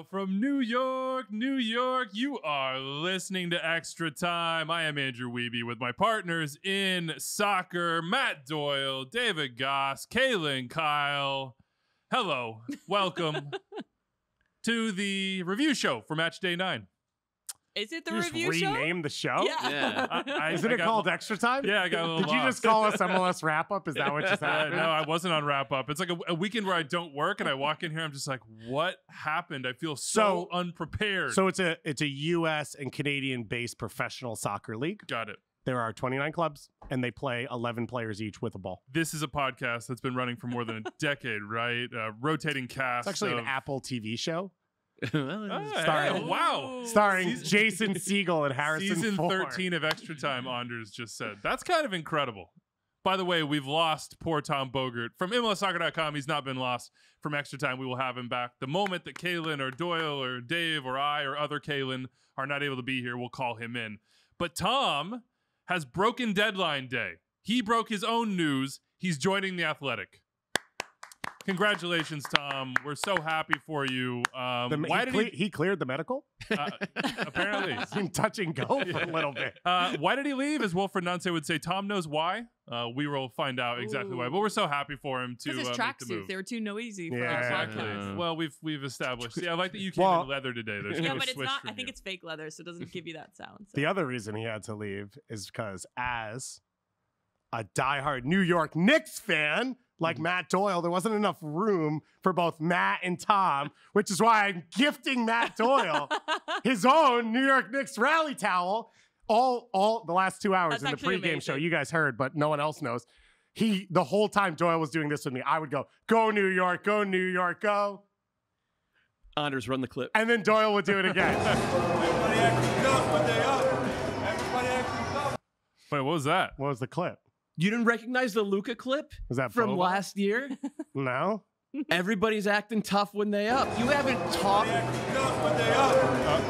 now from New York, you are listening to Extra Time. I am Andrew Wiebe with my partners in soccer, Matt Doyle, David Goss, Kaylin Kyle. Hello, welcome to the review show for Matchday 9. Is it the you review just show? rename the show? Yeah. Isn't it called Extra Time? Yeah, I got a little Did you just call us MLS Wrap Up? Is that what just happened? No, I wasn't on Wrap Up. It's like a weekend where I don't work, and I walk in here, I'm just like, what happened? I feel so unprepared. So it's a U.S. and Canadian-based professional soccer league. Got it. There are 29 clubs, and they play 11 players each with a ball. This is a podcast that's been running for more than a decade, right? Rotating cast. It's actually an Apple TV show. Starring, wow. Starring Jason Segel and Harrison Season Ford. 13 of Extra Time, Anders just said. That's kind of incredible. By the way, we've lost poor Tom Bogert. From MLSsoccer.com, he's not been lost from Extra Time. We will have him back. The moment that Kaylin or Doyle or Dave or I or other Kaylin are not able to be here, we'll call him in. But Tom has broken deadline day. He broke his own news. He's joining the Athletic. Congratulations, Tom. We're so happy for you. He cleared the medical? Apparently. He's in touch and go for a little bit. Why did he leave? As Wilfred Nunce would say, Tom knows why. We will find out exactly why. But we're so happy for him to Because his make the move. tracksuits, they were too noisy for Exactly. Well, we've established. See, I like that you came in leather today. There's no but it's switch not. from I think you. it's fake leather, so it doesn't give you that sound. So. The other reason he had to leave is because as a diehard New York Knicks fan, like Matt Doyle, there wasn't enough room for both Matt and Tom, which is why I'm gifting Matt Doyle his own New York Knicks rally towel all the last 2 hours in the pregame show. You guys heard, but no one else knows. The whole time Doyle was doing this with me, I would go New York, go New York, go. Anders, run the clip. And then Doyle would do it again. Everybody acting tough when they up. Everybody acting tough. Wait, what was that? What was the clip? You didn't recognize the Luka clip Was that from Boba? last year? No. Everybody's acting tough when they up. You haven't talked. Everybody acting tough when they up.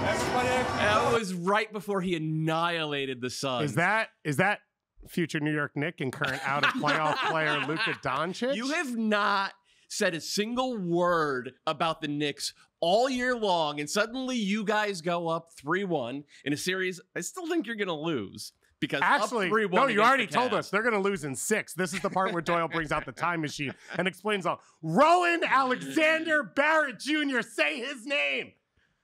Everybody acting That tough. was right before he annihilated the Suns. Is that future New York Knick and current out of playoff player Luka Doncic? You have not said a single word about the Knicks all year long, and suddenly you guys go up 3-1 in a series I still think you're going to lose. Because actually, up 3-1 no, you already against the told Cavs. us they're going to lose in 6. This is the part where Doyle brings out the time machine and explains all. Rowan Alexander Barrett Jr., say his name.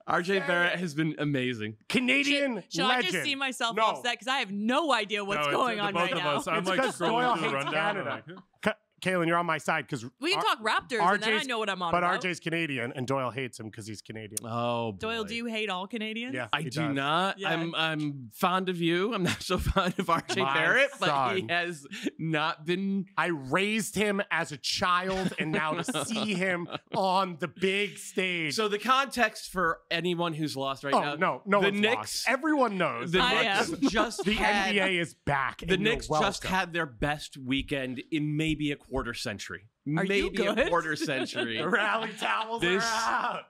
RJ Barrett has been amazing. Canadian Should legend. I just see myself No. offset? Because I have no idea what's going on right now. I'm It's like because Doyle scrolling through the hates rundown. Canada. I'm like, Kaylin, you're on my side because We can talk Raptors, and then I know what I'm on But about. RJ's Canadian, and Doyle hates him because he's Canadian. Oh, boy. Doyle, do you hate all Canadians? Yeah. I He do does. not. Yeah. I'm fond of you. I'm not so fond of RJ My Barrett, but he son. has not been. I raised him as a child, and now to see him on the big stage. So the context for anyone who's lost right now. no the one's Knicks. lost. Everyone knows. The I Knicks just the had, NBA is back. The and you're Knicks just welcome. had their best weekend in maybe a quarter century. Are you maybe a good? quarter century. The rally towels are out.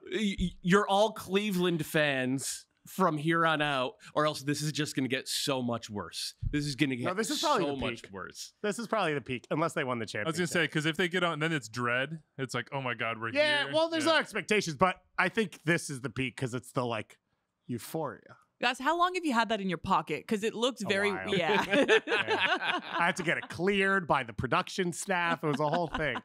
You're all Cleveland fans from here on out, or else this is just going to get so much worse. This is going to get this is probably so the much peak. worse. This is probably the peak, unless they won the I was championship. going to say, because if they get on, then it's dread. It's like, oh my God, we're here. Yeah, well, there's no expectations, but I think this is the peak because it's the euphoria. Guys, how long have you had that in your pocket? Because it looks very, while. yeah. I had to get it cleared by the production staff. It was a whole thing.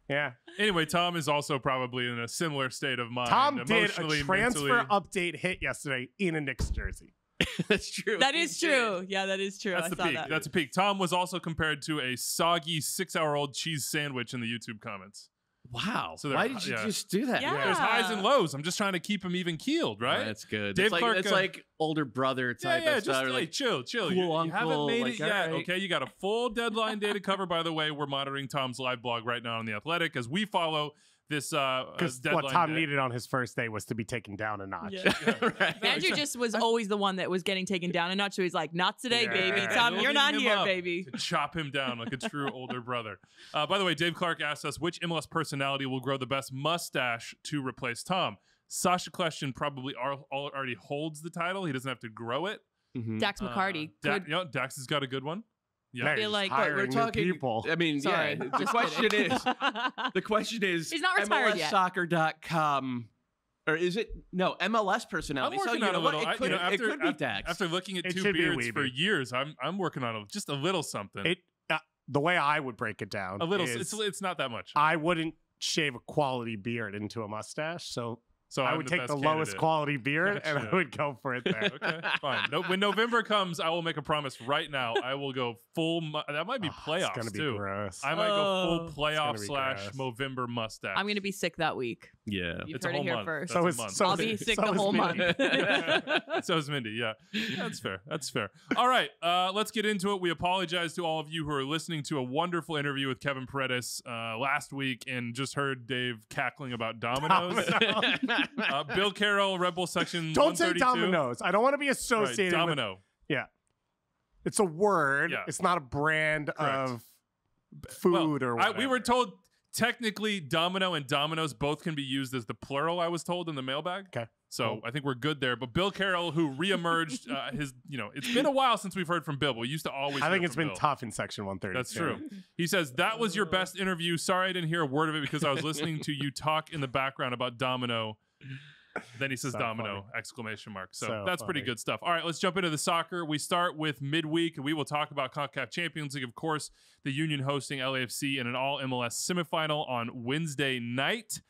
Yeah. Anyway, Tom is also probably in a similar state of mind. Tom did a emotionally, transfer mentally. update hit yesterday in a Knicks jersey. That's true. That is true. Yeah, that is true. That's I the saw peak. that. That's a peak. Tom was also compared to a soggy 6-hour-old cheese sandwich in the YouTube comments. Wow. So Why did you just do that? Yeah. There's highs and lows. I'm just trying to keep him even keeled, right? That's good. Dave it's like, Clark, it's like older brother type yeah, of just stuff. hey, Like, chill. cool You uncle, haven't made like, it yet. all right. Okay, you got a full deadline day to cover. By the way, we're monitoring Tom's live blog right now on The Athletic as we follow this Because deadline what Tom day. needed on his first day was to be taken down a notch. Yeah. right. Andrew just was always the one that was getting taken down a notch. So he's like, not today, Yeah. baby. Yeah. Tom, Building you're not him here, up baby. to chop him down like a true older brother. By the way, Dave Clark asked us which MLS personality will grow the best mustache to replace Tom. Sasha Question probably already holds the title. He doesn't have to grow it. Mhm. Dax McCarty. Dax has got a good one. Yeah. Now feel he's like- But we're hiring new talking people. I mean, Sorry. yeah. Just kidding. The question is He's not retired yet. MLSsoccer.com Or is it no MLS personality? I'm working on a little. It could be Dax. After looking at It two should be a beards for weebie. years, I'm working on just a little something. The way I would break it down, a little. is It's not that much. I wouldn't shave a quality beard into a mustache, so I I'm would the take best the lowest candidate. quality beard and I Gotcha. would go for it there. Okay, fine. No, when November comes, I will make a promise right now. I will go full. That might be playoffs It's gonna be too. gross. I might go Oh. full playoff It's / gonna be gross. November mustache. I'm gonna be sick that week. Yeah. You've It's a heard it whole here month. first. That's So a is month. so I'll is- be sick so the is whole me. month. So is Mindy. Yeah, that's fair. That's fair. All right, let's get into it. We apologize to all of you who are listening to a wonderful interview with Kevin Paredes last week and just heard Dave cackling about dominoes. Bill Carroll, Red Bull section. Don't say 132. Domino's. I don't want to be Right, associated with. Domino. It's a word. Yeah. It's not a brand Correct. of food or whatever. we were told technically Domino and Domino's both can be used as the plural. I was told in the mailbag. Okay. So Cool. I think we're good there. But Bill Carroll, who reemerged, it's been a while since we've heard from Bill. But we used to always. I think hear it's from been Bill. tough in section 130. That's true. He says, that was your best interview. Sorry I didn't hear a word of it because I was listening to you talk in the background about Domino. Then he says So Domino, funny. exclamation mark. So So that's pretty funny. good stuff. All right, let's jump into the soccer. We start with midweek. We will talk about Concacaf Champions League, of course, the Union hosting LAFC in an all MLS semifinal on Wednesday night.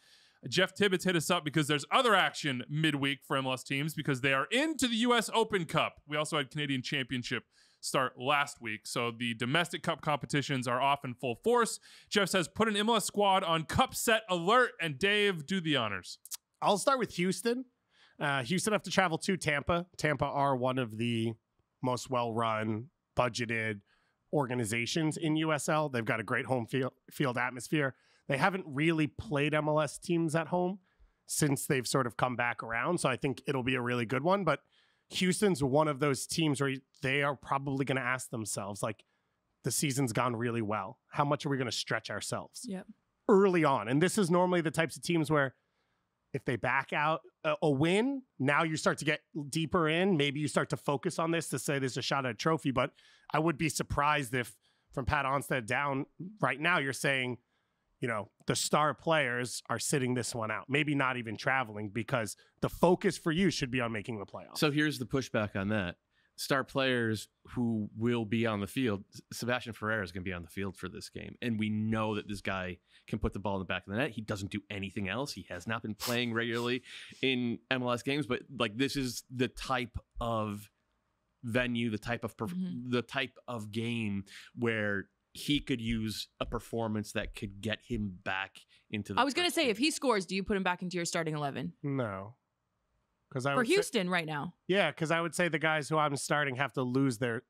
Jeff Tibbetts hit us up because there's other action midweek for MLS teams because they are into the U.S. Open Cup. We also had Canadian Championship start last week. So the domestic cup competitions are off in full force. Jeff says, put an MLS squad on Cupset alert, and Dave, do the honors. I'll start with Houston. Houston have to travel to Tampa. Tampa are one of the most well-run, budgeted organizations in USL. They've got a great home field atmosphere. They haven't really played MLS teams at home since they've sort of come back around. So I think it'll be a really good one. But Houston's one of those teams where they are probably going to ask themselves, like, the season's gone really well. How much are we going to stretch ourselves Yep. early on? And this is normally the types of teams where if they back out a win, now you start to get deeper in. Maybe you start to focus on this to say there's a shot at a trophy. But I would be surprised if from Pat Onstad down right now, you're saying, the star players are sitting this one out, maybe not even traveling, because the focus for you should be on making the playoffs. So here's the pushback on that. Star players who will be on the field, Sebastian Ferreira is going to be on the field for this game. And we know that this guy can put the ball in the back of the net. He doesn't do anything else. He has not been playing regularly in MLS games, but like this is the type of venue, the type of game where he could use a performance that could get him back into the I was gonna first say, team. if he scores, do you put him back into your starting 11 No. Because for Houston right now? because I would say the guys who I'm starting have to lose their,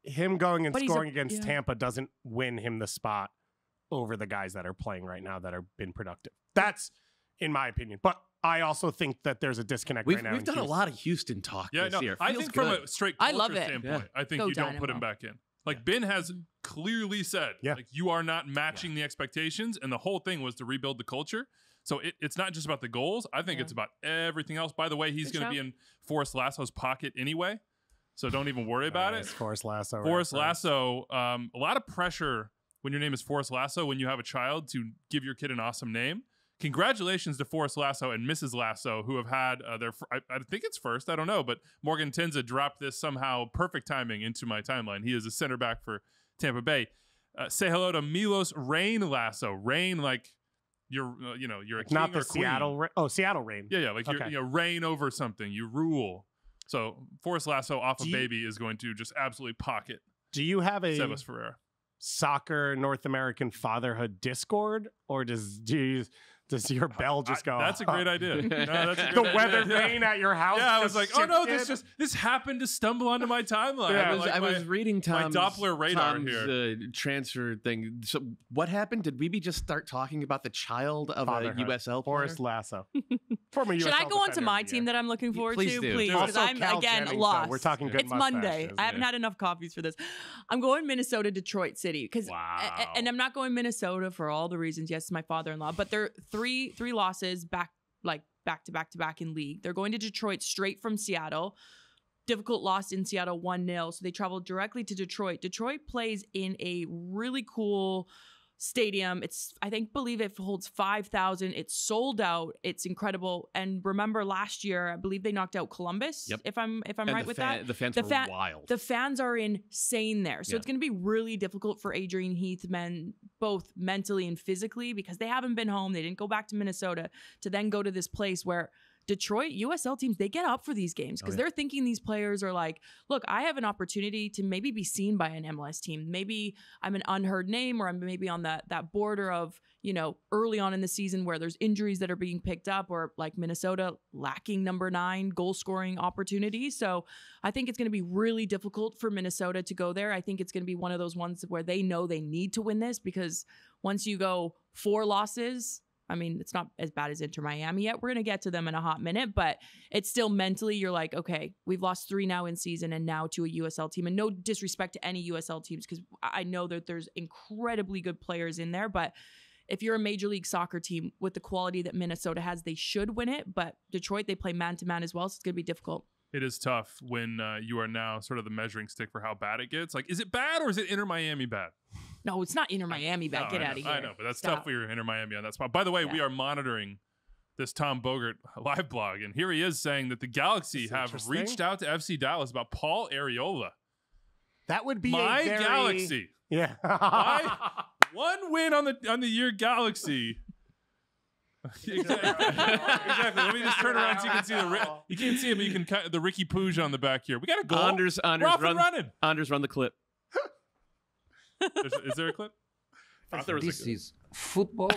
him going and But he's a- scoring against yeah. Tampa doesn't win him the spot over the guys that are playing right now that have been productive. That's in my opinion. But I also think that there's a disconnect We've right now. in done a Houston. lot of Houston talk Yeah, this no, year. I Feels think good. from a straight I culture love it. standpoint, I think Go you don't put him Dynamo. back in. Like Ben has clearly said, Yeah. like you are not matching the expectations, and the whole thing was to rebuild the culture. So it's not just about the goals. I think Yeah. it's about everything else. By the way, he's Good going to be shout. in Forrest Lasso's pocket anyway, so don't even worry about Nice, it. Forrest Lasso. Forrest reference. Lasso, a lot of pressure when your name is Forrest Lasso when you have a child to give your kid an awesome name. Congratulations to Forrest Lasso and Mrs. Lasso, who have had I think it's first, I don't know, but Morgan Tenza dropped this somehow perfect timing into my timeline. He is a center back for Tampa Bay. Say hello to Milos Rain Lasso. Rain, like you're a king Not the or queen. Seattle Rain. Yeah, like Okay. you're reign over something. You rule. So Forrest Lasso off a Do you- baby is going to just absolutely pocket Do you have a Sebas Ferreira. soccer North American fatherhood Discord, or does your bell just go? That's a great idea. No, that's a The great weather idea. vane at your house. Yeah, I was just like, oh no, shifted? this happened to stumble onto my timeline. Yeah, I was reading my Tom's, Doppler radar Tom's, here. Transfer thing. So what happened? Did we just start talking about the child of Fatherhood. a USL player? Forrest Lasso. Former Should USL I go on to defender my of the team year. that I'm looking forward Please to? do. Please, Do it. because Also, I'm Cal again Jennings, though. lost. We're talking good It's Monday. mustaches. I haven't had enough coffees for this. I'm going Minnesota, Detroit City because, Wow. and I'm not going Minnesota for all the reasons. Yes, my father-in-law, but they're three losses back to back in league. They're going to Detroit straight from Seattle. Difficult loss in Seattle 1-0. So they travel directly to Detroit. Detroit plays in a really cool stadium. I believe it holds 5,000. It's sold out. It's incredible. And remember last year, I believe they knocked out Columbus. Yep. If I'm right with that. The fans were wild. The fans are insane there. So it's going to be really difficult for Adrian Heath men, both mentally and physically, because they haven't been home. They didn't go back to Minnesota to then go to this place where Detroit, USL teams, they get up for these games because they're thinking these players are like, look, I have an opportunity to maybe be seen by an MLS team. Maybe I'm an unheard name, or I'm maybe on that border of, early on in the season where there's injuries that are being picked up, or like Minnesota lacking number 9 goal scoring opportunities. So I think it's going to be really difficult for Minnesota to go there. I think it's going to be one of those ones where they know they need to win this, because once you go 4 losses, I mean, it's not as bad as Inter Miami yet. We're going to get to them in a hot minute, but it's still mentally, you're like, okay, we've lost 3 now in season and now to a USL team. And no disrespect to any USL teams, because I know that there's incredibly good players in there, but if you're a Major League Soccer team with the quality that Minnesota has, they should win it. But Detroit, they play man-to-man as well, so it's going to be difficult. It is tough when you are now sort of the measuring stick for how bad it gets. Like, is it bad or is it Inter Miami bad? No, it's not Inter Miami bad. Get out of here. I know, but that's tough for your Inter Miami on that spot. By the way, we are monitoring this Tom Bogert live blog, and here he is saying that the Galaxy have reached out to FC Dallas about Paul Areola. That would be my Galaxy. Yeah. One win on the year Galaxy. Exactly. Let me just turn around so you can see you can't see it, but you can cut the Ricky Puig on the back here. We got a goal. Anders, we're off and running. Anders, run the clip. Is there a clip? This is football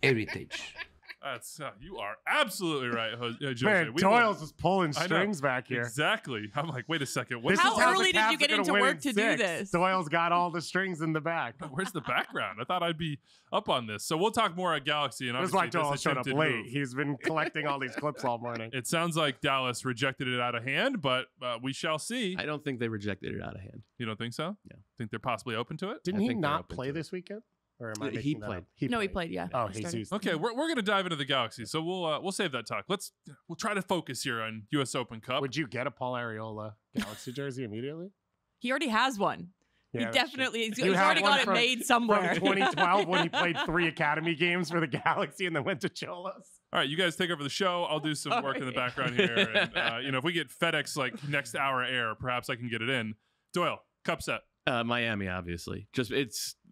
heritage. That's you are absolutely right, Jose. Man, Doyle's just pulling strings back here. Exactly. I'm like, wait a second. How early did you get into work to do this? Doyle's got all the strings in the back. Where's the background? I thought I'd be up on this. So we'll talk more at Galaxy. And that's why Doyle showed up late. He's been collecting all these clips all morning. It sounds like Dallas rejected it out of hand, but we shall see. I don't think they rejected it out of hand. You don't think so? Yeah. Think they're possibly open to it? Didn't he not play this weekend? Or am I he played. He played. Yeah. Oh, Jesus. Okay, we're gonna dive into the Galaxy, so we'll save that talk. We'll try to focus here on U.S. Open Cup. Would you get a Paul Areola Galaxy jersey immediately? He already has one. Yeah, he definitely he's already got it made somewhere. From 2012 when he played 3 academy games for the Galaxy and then went to Cholos. All right, you guys take over the show. I'll do some work in the background here. And, if we get FedEx like next hour air, perhaps I can get it in. Doyle, Cupset. Miami, obviously.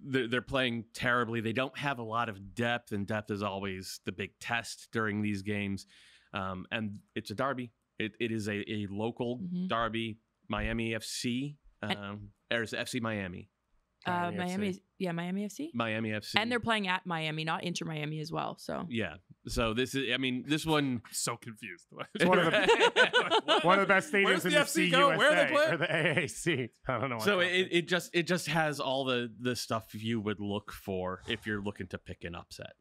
They're playing terribly. They don't have a lot of depth, and depth is always the big test during these games. And it's a derby. It is a local derby. Miami FC. There's FC Miami. Miami FC. Miami FC. And they're playing at Miami, not Inter Miami as well. So yeah. So this one. I'm so confused. It's one of the best stadiums in the FC go? CUSA Where are they playing? or the AAC. I don't know. So it just has all the stuff you would look for if you're looking to pick an upset.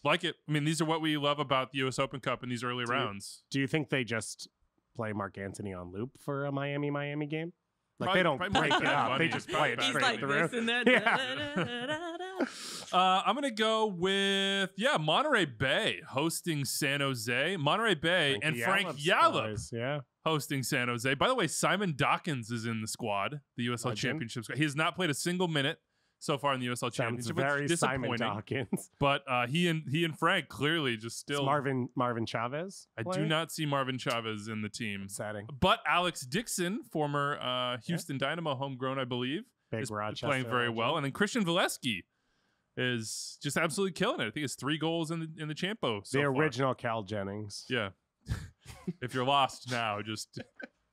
Like it. I mean, these are what we love about the U.S. Open Cup in these early rounds. Do you think they just play Mark Anthony on loop for a Miami game? Like Probably, they don't break it up. money. They just play it he's straight like through. this and that. I'm going to go with, Monterey Bay hosting San Jose. Monterey Bay and Frank Yallop hosting San Jose. By the way, Simon Dawkins is in the squad, the USL Championship squad. He has not played a single minute so far in the USL Championship. Very which is Simon disappointing. Dawkins. But he and Frank clearly just still. It's Marvin Chavez. I do not see Marvin Chavez in the team. Upsetting. But Alex Dixon, former Houston Dynamo homegrown, I believe, Big is Rochester playing very legend. well. And then Christian Valesky is just absolutely killing it. I think it's 3 goals in the Champo. So the far. original Cal Jennings. Yeah. If you're lost now, just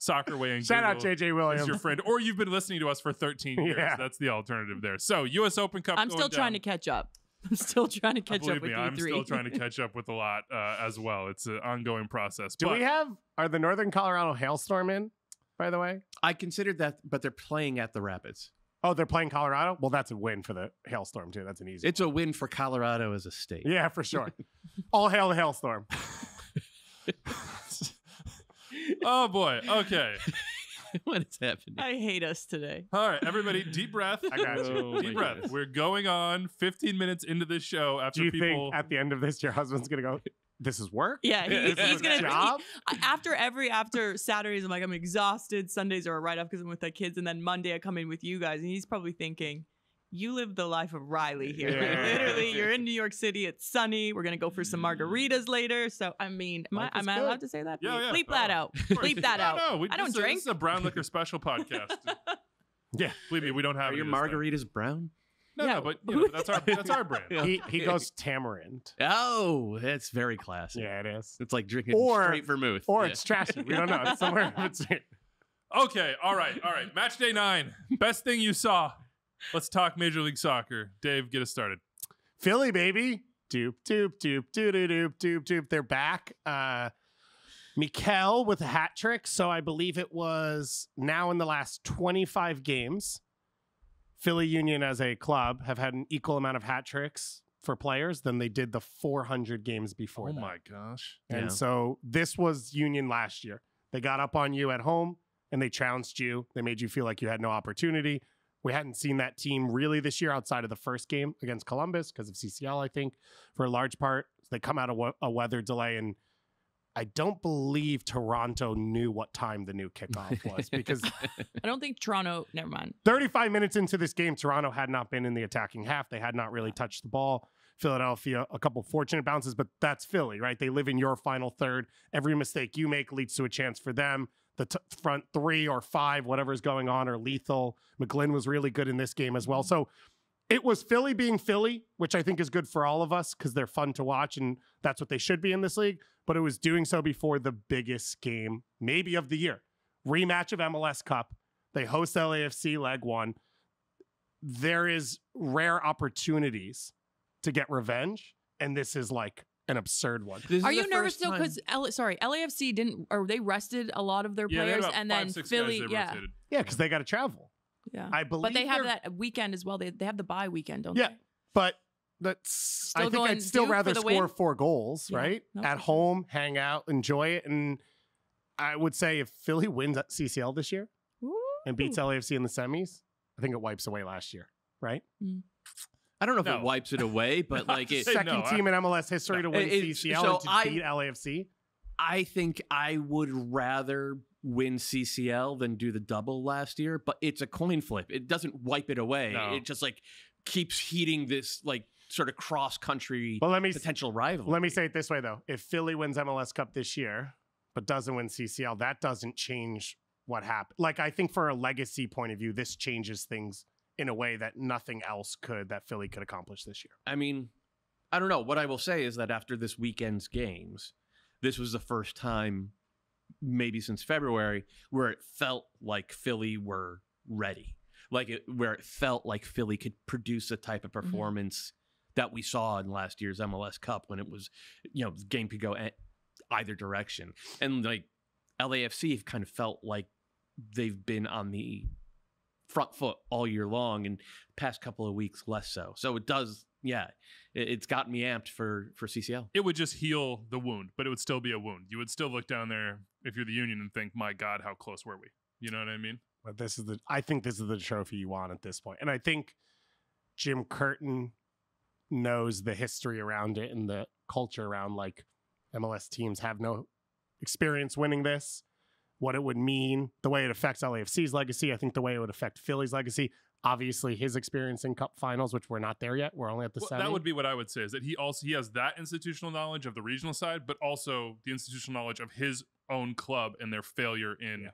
Soccer Way and Shout out Google JJ Williams. is your friend, or you've been listening to us for 13 years. Yeah. That's the alternative there. So U.S. Open Cup. I'm still trying to catch up. I'm still trying to catch up with you I'm three. still trying to catch up with a lot as well. It's an ongoing process. Are the Northern Colorado Hailstorm in, by the way? I considered that, but they're playing at the Rapids. Oh, they're playing Colorado? Well, that's a win for the Hailstorm, too. That's an easy It's a win for Colorado as a state. Yeah, for sure. All hail the Hailstorm. Oh, boy. Okay. What is happening? I hate us today. All right, everybody, deep breath. I got you. Oh, Deep my breath. goodness. We're going on 15 minutes into this show after Do you people. think at the end of this, your husband's going to go, this is work? Yeah, This is he's a gonna. job? After Saturdays, I'm like, I'm exhausted. Sundays are a write off because I'm with the kids, and then Monday I come in with you guys, and he's probably thinking, You live the life of Riley here. Yeah. Like, literally, you're in New York City. It's sunny. We're gonna go for some margaritas later. So I mean, am I allowed to say that? Yeah. Bleep that out. Bleep that out. No, I don't drink. This is a brown liquor special podcast. Yeah. Believe me, we don't have Are any your of this stuff. margaritas brown? No, but you know, that's our brand. He goes tamarind. Oh, that's very classy. Yeah, it is. It's like drinking straight vermouth. Or Yeah. it's trashy. We don't know. It's somewhere in between. Okay, all right. Match day 9. Best thing you saw. Let's talk Major League Soccer. Dave, get us started. Philly, baby. Doop, doop, doop, doop, doop, doop, doop. They're back. Mikel with a hat trick. So I believe it was now in the last 25 games, Philly Union as a club have had an equal amount of hat tricks for players than they did the 400 games before. Oh that. my gosh. And Yeah. so this was Union last year. They got up on you at home and they trounced you. They made you feel like you had no opportunity. We hadn't seen that team really this year outside of the first game against Columbus because of CCL, I think, for a large part. They come out of a weather delay, and I don't believe Toronto knew what time the new kickoff was because I don't think Toronto. Never mind. 35 minutes into this game, Toronto had not been in the attacking half. They had not really touched the ball. Philadelphia, a couple fortunate bounces, but that's Philly, right? They live in your final third. Every mistake you make leads to a chance for them. The front 3 or 5, whatever's going on, are lethal. McGlynn was really good in this game as well. So it was Philly being Philly, which I think is good for all of us because they're fun to watch, and that's what they should be in this league. But it was doing so before the biggest game, maybe of the year. Rematch of MLS Cup. They host LAFC leg 1. There is rare opportunities to get revenge, and this is like an absurd one. Are you nervous though? Because LAFC didn't, or they rested a lot of their Yeah, they had players, about and 5, then 6 Philly, guys they rotated. Yeah, because they got to travel. yeah. I believe, But they have they're- that weekend as well. They have the bye weekend, don't Yeah, they? but that's. I think going I'd still Duke rather for the score win? 4 goals, Yeah, right? no, At for sure. home, hang out, enjoy it, and I would say if Philly wins at CCL this year and beats Ooh. LAFC in the semis, I think it wipes away last year, right? I don't know if No. it wipes it away, but like it, Say Second no, team in MLS history to win CCL so and to beat LAFC. I think I would rather win CCL than do the double last year, but it's a coin flip. It doesn't wipe it away. No. It just like keeps heating this like sort of cross country Well, let me potential rivalry. Let me say it this way, though. If Philly wins MLS Cup this year, but doesn't win CCL, that doesn't change what happened. Like, I think for a legacy point of view, this changes things in a way that nothing else could, that Philly could accomplish this year. I mean, I don't know. What I will say is that after this weekend's games, this was the first time, maybe since February, where it felt like Philly were ready. Where it felt like Philly could produce a type of performance that we saw in last year's MLS Cup when it was, the game could go either direction. And like LAFC have kind of felt like they've been on the front foot all year long, and past couple of weeks less so. So it does, it's gotten me amped for CCL. It would just heal the wound, but it would still be a wound. You would still look down there if you're the Union and think, my God, how close were we? You know what I mean? But I think this is the trophy you want at this point. And I think Jim Curtin knows the history around it and the culture around like MLS teams have no experience winning this, what it would mean, the way it affects LAFC's legacy. I think the way it would affect Philly's legacy. Obviously, his experience in Cup finals, which we're not there yet. We're only at the semi. That would be what I would say, is that he has that institutional knowledge of the regional side, but also the institutional knowledge of his own club and their failure in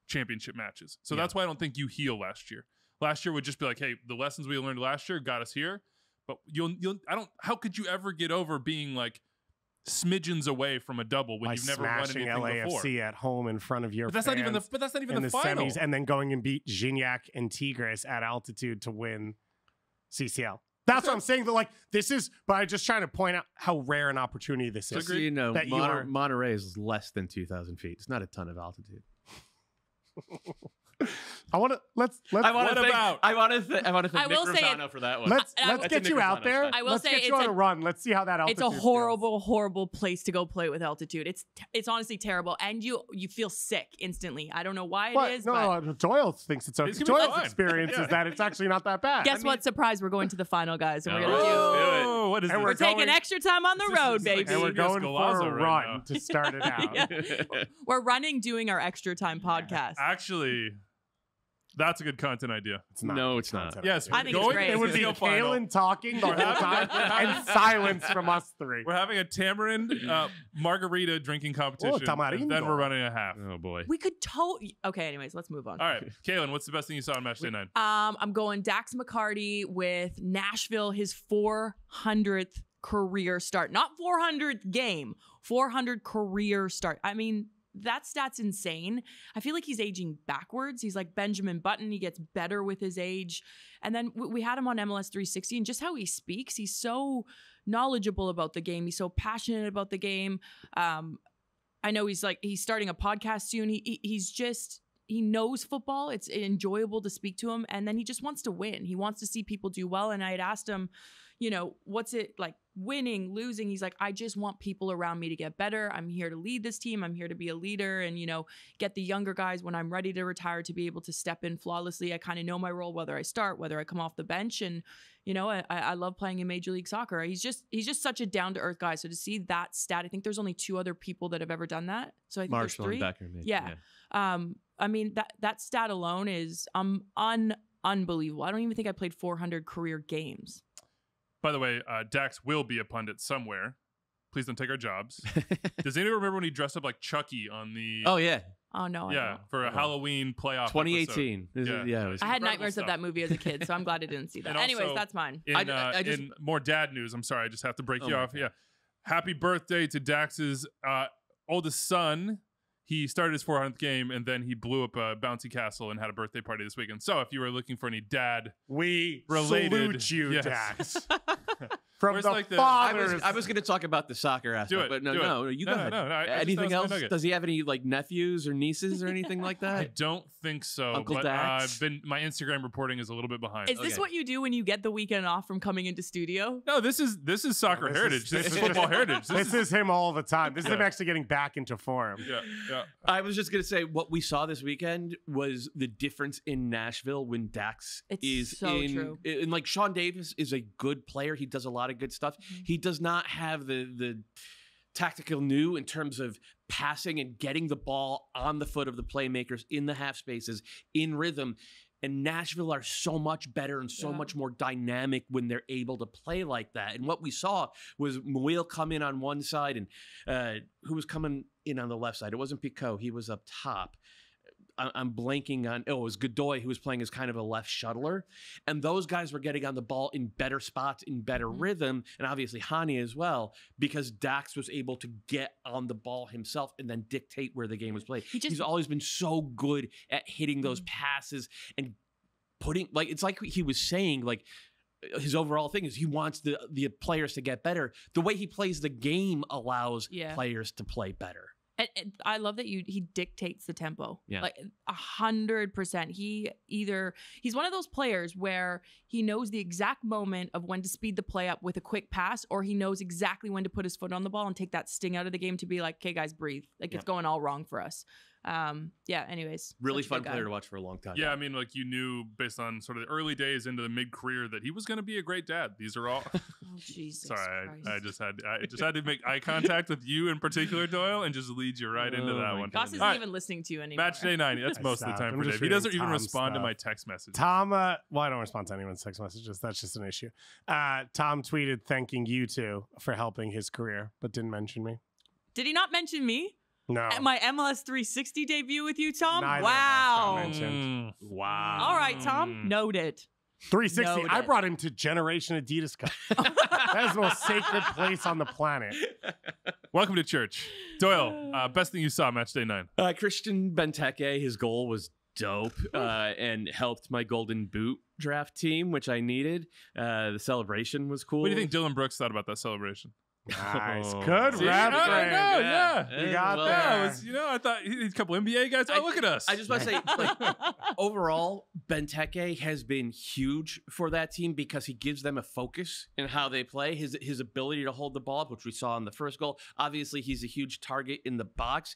championship matches. So that's why I don't think you heal last year. Last year would just be like, hey, the lessons we learned last year got us here, but how could you ever get over being like smidgens away from a double when you've never won anything LAFC before? at home in front of your But that's not even the final. semis, and then going and beat Gignac and Tigres at altitude to win CCL. That's what I'm saying. That this is, but I'm just trying to point out how rare an opportunity this is. So you know, that you are- Monterey is less than 2,000 feet. It's not a ton of altitude. I want to let's. I want to thank I will Nick say Rosano for that one. Let's That's get a you Nick out Rosano there. fact. I will Let's say get you it's on a run. Let's see how that altitude It's a feels. horrible place to go play with altitude. It's honestly terrible, and you feel sick instantly. I don't know why it is. No, Doyle thinks it's okay. It's gonna be Doyle's fine. experience is that it's actually not that bad. Guess what? Surprise! We're going to the final, guys, and we're gonna Oh, what is And this? we're taking going- extra time on the This is road, like- baby. And we're Serious going for Golazo a right run now. to start it out. We're running, doing our extra time podcast. Actually, That's a good content idea. It's not. No, it's not. Content Yes, idea. I think it's great. It would be CCL final. Kalen talking the whole time and silence from us three. We're having a tamarind margarita drinking competition. tamarindo. And then we're running a half. Oh boy. We could Okay, anyways, let's move on. All right, Kalen, what's the best thing you saw on Matchday 9? I'm going Dax McCarty with Nashville, his 400th career start. Not 400th game, 400 career start. I mean, that stat's insane. I feel like he's aging backwards. He's like Benjamin Button. He gets better with his age. And then we had him on MLS 360 and just how he speaks, he's so knowledgeable about the game. He's so passionate about the game. I know he's starting a podcast soon. He knows football. It's enjoyable to speak to him. And then he just wants to win. He wants to see people do well. And I had asked him, what's it like winning, losing? He's like, I just want people around me to get better. I'm here to lead this team. I'm here to be a leader and, get the younger guys when I'm ready to retire to be able to step in flawlessly. I kind of know my role, whether I start, whether I come off the bench. And, I love playing in Major League Soccer. He's just such a down-to-earth guy. So to see that stat, I think there's only 2 other people that have ever done that. So I think Marshall there's 3. and Becker. Maybe. Yeah. I mean, that stat alone is unbelievable. I don't even think I played 400 career games. By the way, Dax will be a pundit somewhere. Please don't take our jobs. Does anyone remember when he dressed up like Chucky on the... Oh, yeah. Oh, no. I don't. For a Halloween playoff 2018. episode. Yeah. It was I had incredible nightmares stuff. of that movie as a kid, so I'm glad I didn't see that. And Anyways, also- that's mine. In more dad news, I'm sorry, I just have to break you off. Yeah. Happy birthday to Dax's oldest son. He started his 400th game, and then he blew up a bouncy castle and had a birthday party this weekend. So if you were looking for any dad We related, salute you, yes. Dax. From Where's the like the- fathers. I was going to talk about the soccer aspect, it, but do no, it. you No, go ahead. no, I just Anything thought it was else? my nugget. Does he have any like nephews or nieces or anything like I that? don't think so. Uncle but Dax? my Instagram reporting is a little bit behind. Is this what you do when you get the weekend off from coming into studio? No, this is soccer This is- heritage. This is this is- football heritage. This is him all the time. This is him Yeah. actually getting back into form. yeah. I was just going to say what we saw this weekend was the difference in Nashville when Dax It's is so in. true. And like Sean Davis is a good player. He does a lot of good stuff. He does not have the tactical new in terms of passing and getting the ball on the foot of the playmakers in the half spaces in rhythm. And Nashville are so much better and so much more dynamic when they're able to play like that. And what we saw was Muil come in on one side and who was coming in on the left side? It wasn't Picot. He was up top. I'm blanking on, it was Godoy who was playing as kind of a left shuttler. And those guys were getting on the ball in better spots, in better rhythm, and obviously Hani as well, because Dax was able to get on the ball himself and then dictate where the game was played. He's always been so good at hitting those passes and putting, like, it's like he was saying, like, his overall thing is he wants the players to get better. The way he plays the game allows players to play better. And I love that he dictates the tempo. Yeah. Like 100%. He's one of those players where he knows the exact moment of when to speed the play up with a quick pass, or he knows exactly when to put his foot on the ball and take that sting out of the game to be like, okay, guys, breathe. Like it's going all wrong for us. Anyways. Really such a fun good guy. player to watch for a long time. Yeah, I mean, like you knew based on sort of the early days into the mid-career that he was going to be a great dad. These are all. Oh, Jesus Sorry, Christ. I just had to make eye contact with you in particular, Doyle, and just lead you right into that one. Goss isn't All right. even listening to you anymore. Match day 90. That's I most of the stopped. time I'm for just Dave. He doesn't reading even Tom's respond to stuff. my text messages. Tom, well, I don't respond to anyone's text messages. That's just an issue. Tom tweeted thanking you two for helping his career, but didn't mention me. Did he not mention me? No. At my MLS 360 debut with you, Tom? Neither of us Wow. got mentioned. Wow. All right, Tom. Noted. 360. I Noted. brought him to Generation Adidas Cup. That is the most sacred place on the planet. Welcome to church. Doyle, best thing you saw match day 9. Christian Benteke, his goal was dope and helped my Golden Boot draft team, which I needed. The celebration was cool. What do you think Dylan Brooks thought about that celebration? Nice. Oh. Good See? rep, I Greg. know, yeah. You got well, there. Yeah, it was, I thought he's a couple NBA guys. Oh, look at us. I just want to say, like, overall, Benteke has been huge for that team because he gives them a focus in how they play. His ability to hold the ball up, which we saw in the first goal. Obviously, he's a huge target in the box.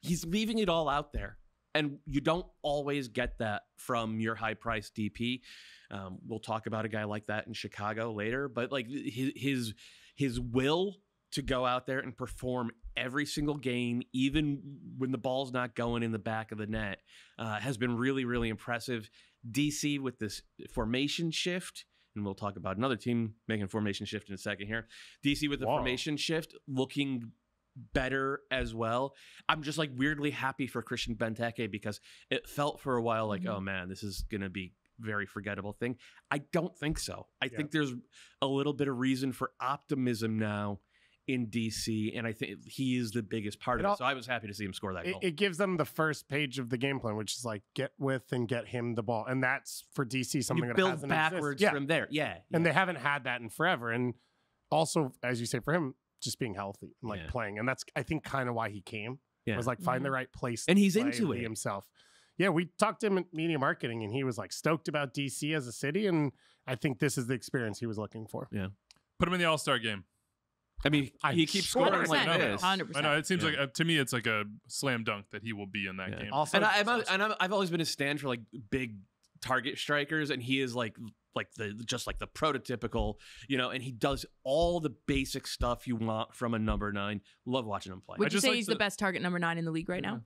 He's leaving it all out there. And you don't always get that from your high-priced DP. We'll talk about a guy like that in Chicago later. But like his will to go out there and perform every single game, even when the ball's not going in the back of the net, has been really, really impressive. DC with this formation shift, and we'll talk about another team making a formation shift in a second here. DC with the formation shift looking better as well. I'm just like weirdly happy for Christian Benteke because it felt for a while like, oh man, this is going to be very forgettable thing. I don't think so. I think there's a little bit of reason for optimism now in DC, and I think he is the biggest part of it. So I was happy to see him score that goal. It gives them the first page of the game plan, which is like get with and get him the ball, and that's for DC something that build backwards from there. And they haven't had that in forever. And also, as you say, for him, just being healthy and like playing, and that's I think kind of why he came. It was like find the right place, and he's into it himself. Yeah, we talked to him at media marketing, and he was like stoked about DC as a city, and I think this is the experience he was looking for. Yeah, put him in the All-Star game. I mean, he keeps scoring like this. 100%. I know it seems like to me it's like a slam dunk that he will be in that game. Also, I've always been a stand for like big target strikers, and he is like the prototypical, and he does all the basic stuff you want from a number 9. Love watching him play. Would you say he's the best target number 9 in the league right now?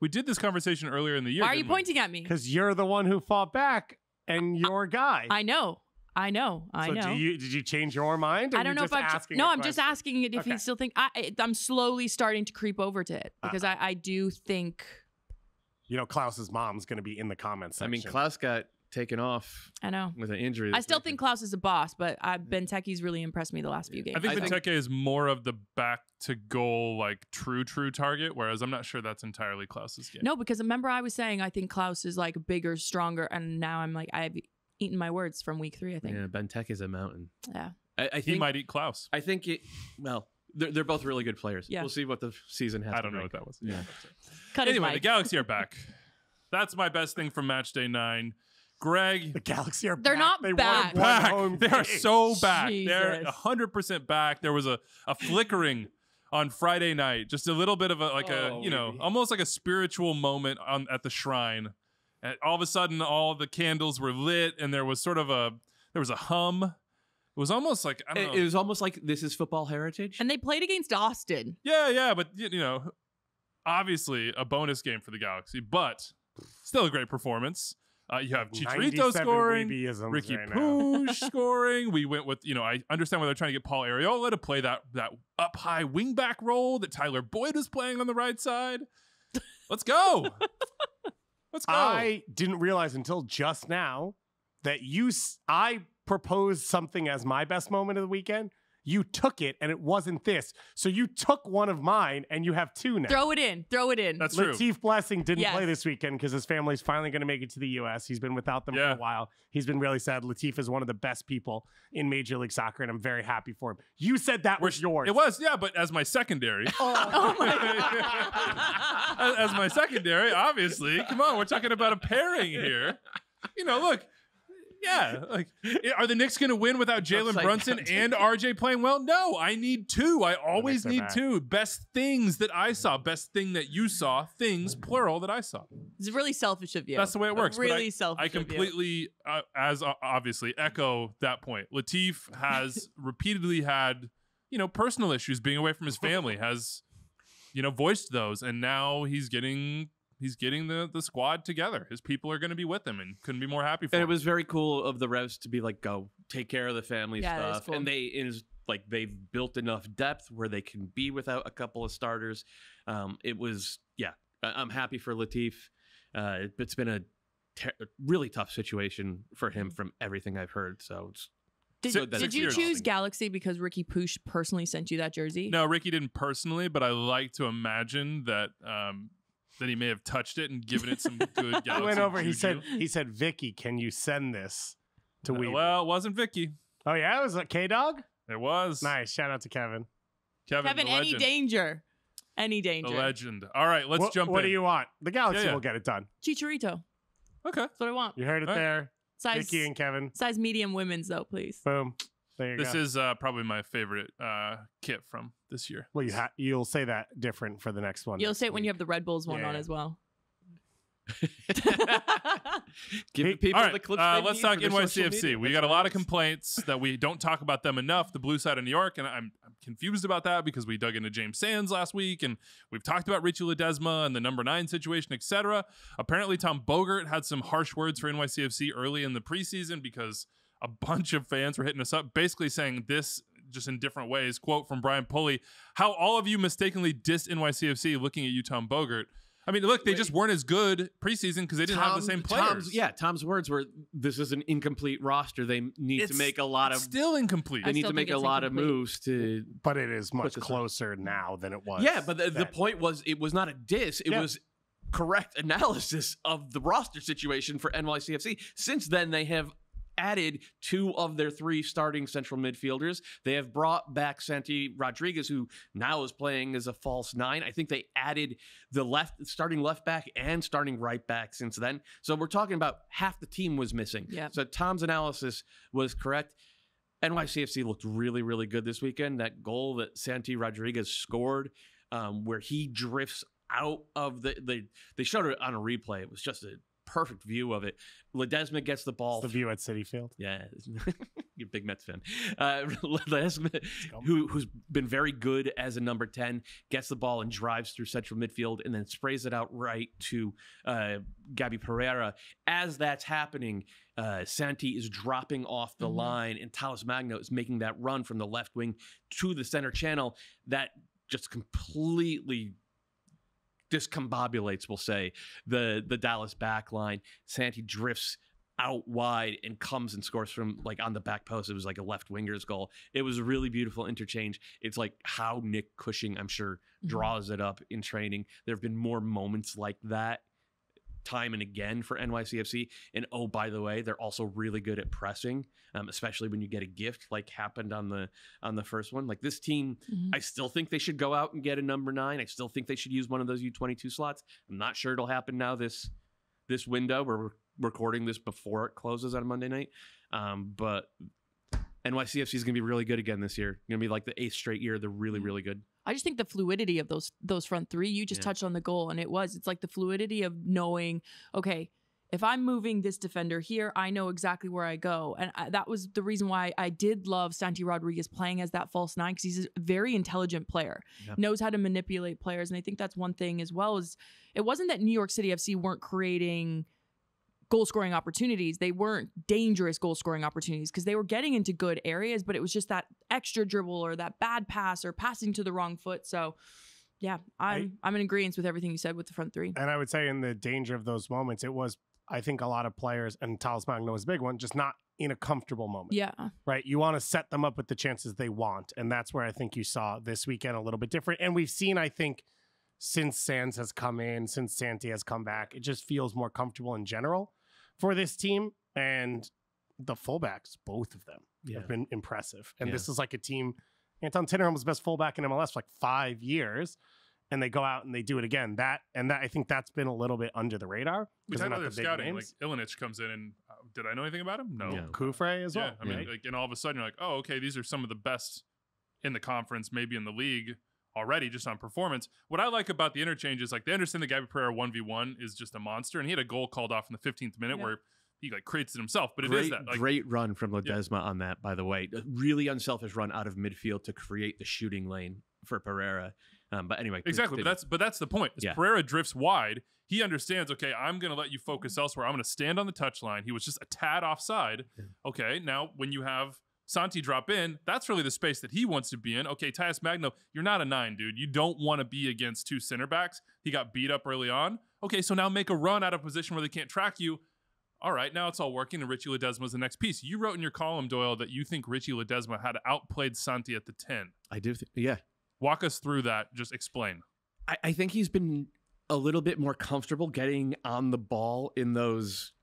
We did this conversation earlier in the year. Why are you pointing at me? Because you're the one who fought back and your guy. I know. So did you change your mind? I don't know if I'm just asking it if you still think I'm slowly starting to creep over to it because I do think. Klaus's mom's going to be in the comments section. I mean, Klaus got taken off. I know with an injury. I still think Klaus is a boss, but Benteke's really impressed me the last few games. I think Benteke is more of the back to goal, like true target, whereas I'm not sure that's entirely Klaus's game. No, because remember I was saying I think Klaus is like bigger, stronger, and now I'm like I've eaten my words from week 3. I think. Yeah, Benteke is a mountain. Yeah, I think he might eat Klaus. I think they're both really good players. Yeah. We'll see what the season has. I don't know what that was. Yeah. Anyway, the Galaxy are back. That's my best thing from Matchday 9. Greg, the Galaxy are back. They're not back. They are so back. Jesus. They're 100% back. There was a flickering on Friday night, just a little bit of almost like a spiritual moment at the shrine. And all of a sudden, all the candles were lit, and there was a hum. It was almost like I don't know. It was almost like this is football heritage. And they played against Austin. Yeah, but obviously a bonus game for the Galaxy, but still a great performance. You have Chicharito scoring, Ricky Puig scoring. We went with, I understand why they're trying to get Paul Arriola to play that up high wingback role that Tyler Boyd was playing on the right side. Let's go. Let's go. I didn't realize until just now that I proposed something as my best moment of the weekend. You took it, and it wasn't this. So you took one of mine, and you have 2 now. Throw it in. That's true. Latif Blessing didn't play this weekend because his family's finally going to make it to the U.S. He's been without them for a while. He's been really sad. Latif is one of the best people in Major League Soccer, and I'm very happy for him. You said that was yours. It was, but as my secondary. Oh my God. As my secondary, obviously. Come on, we're talking about a pairing here. Look. Yeah, are the Knicks going to win without Jalen Brunson and RJ playing well? No, I need 2. I always need 2. Best things that I saw, best thing that you saw, things plural that I saw. It's really selfish of you. That's the way it works. Really selfish. I completely, obviously, echo that point. Latif has repeatedly had, personal issues being away from his family. Has, voiced those, and now he's getting the squad together. His people are going to be with him, and couldn't be more happy for him. And it was very cool of the Revs to be like, go take care of the family stuff. Cool. And they've built enough depth where they can be without a couple of starters. I'm happy for Latif. It's been a really tough situation for him from everything I've heard. So did you choose Galaxy because Ricky Puig personally sent you that jersey? No, Ricky didn't personally, but I like to imagine that that he may have touched it and given it some good Galaxy. I went over. juju. He said, Vicky, can you send this to Weaver? Well, it wasn't Vicky. Oh yeah, it was a K-Dog? It was. Nice. Shout out to Kevin. Kevin, any danger. Any danger. The legend. All right, let's jump in. What do you want? The Galaxy will get it done. Chicharito. Okay. That's what I want. You heard it there. Size, Vicky and Kevin. Size medium women's, though, please. Boom. There you go. This is probably my favorite kit from this year. Well, you'll say that different for the next one. You'll say it when you have the Red Bulls one on as well. Give people All right, the clips. let's talk NYCFC. We got a lot of complaints that we don't talk about them enough. The blue side of New York, and I'm confused about that because we dug into James Sands last week, and we've talked about Richie Ledesma and the number 9 situation, etc. Apparently, Tom Bogert had some harsh words for NYCFC early in the preseason because a bunch of fans were hitting us up, basically saying this just in different ways. Quote from Brian Pulley: "How all of you mistakenly dissed NYCFC, looking at you, Tom Bogert." I mean, look, they just weren't as good preseason because they didn't have the same players. Tom's words were, "This is an incomplete roster. They need to make a lot of still incomplete. They need to make a lot of moves to." But it is much closer now than it was. Yeah, but the point was, it was not a diss. It was correct analysis of the roster situation for NYCFC. Since then, they have added 2 of their 3 starting central midfielders. They have brought back Santi Rodriguez, who now is playing as a false 9. I think they added the starting left back and starting right back since then. So we're talking about half the team was missing. Yeah. So Tom's analysis was correct. NYCFC looked really, really good this weekend. That goal that Santi Rodriguez scored, where he drifts out of they showed it on a replay. It was just a perfect view of it. Ledesma gets the ball. It's the view at Citi Field. Yeah, you're a big Mets fan. Ledesma, who's been very good as a number 10, gets the ball and drives through central midfield and then sprays it out right to Gabby Pereira. As that's happening, Santi is dropping off the line, and Talis Magno is making that run from the left wing to the center channel that just completely discombobulates, we'll say, the Dallas back line. Santi drifts out wide and comes and scores from like on the back post. It was like a left winger's goal. It was a really beautiful interchange. It's like how Nick Cushing, I'm sure, draws it up in training. There have been more moments like that time and again for NYCFC. And oh, by the way, they're also really good at pressing, especially when you get a gift like happened on the first one. Like this team, I still think they should go out and get a number 9. I still think they should use one of those U22 slots. I'm not sure it'll happen now this window. We're recording this before it closes on Monday night. But NYCFC is going to be really good again this year. Going to be like the 8th straight year. They're really, really good. I just think the fluidity of those front 3, you just touched on the goal, and it's like the fluidity of knowing, okay, if I'm moving this defender here, I know exactly where I go. And that was the reason why I did love Santi Rodriguez playing as that false 9, because he's a very intelligent player, knows how to manipulate players. And I think that's one thing as well, is it wasn't that New York City FC weren't creating goal-scoring opportunities. They weren't dangerous goal-scoring opportunities because they were getting into good areas, but it was just that extra dribble or that bad pass or passing to the wrong foot. So, yeah, I'm in agreement with everything you said with the front 3. And I would say in the danger of those moments, it was, I think, a lot of players, and Talis Magno is a big one, just not in a comfortable moment. Yeah. Right? You want to set them up with the chances they want, and that's where I think you saw this weekend a little bit different. And we've seen, I think, since Sands has come in, since Santi has come back, it just feels more comfortable in general for this team. And the fullbacks, both of them, have been impressive. And this is like a team, Anton Tinnerholm was the best fullback in MLS for like 5 years, and they go out and they do it again. That I think that's been a little bit under the radar. We talked about their scouting. Like Ilinic comes in, and did I know anything about him? No. Kufre as well. Yeah, I mean, like, and all of a sudden you're like, oh, okay, these are some of the best in the conference, maybe in the league already, just on performance. What I like about the interchange is like they understand that Gabby Pereira 1v1 is just a monster, and he had a goal called off in the 15th minute where he like creates it himself. But it is that great run from Ledesma on that, by the way. A really unselfish run out of midfield to create the shooting lane for Pereira. But anyway, exactly. But that's the point. Pereira drifts wide. He understands, okay, I'm going to let you focus elsewhere. I'm going to stand on the touchline. He was just a tad offside. Okay, now when you have Santi drop in, that's really the space that he wants to be in. Okay, Talis Magno, you're not a 9, dude. You don't want to be against 2 center backs. He got beat up early on. Okay, so now make a run out of position where they can't track you. All right, now it's all working, and Richie Ledesma is the next piece. You wrote in your column, Doyle, that you think Richie Ledesma had outplayed Santi at the 10. I do, yeah. Walk us through that. Just explain. I think he's been a little bit more comfortable getting on the ball in those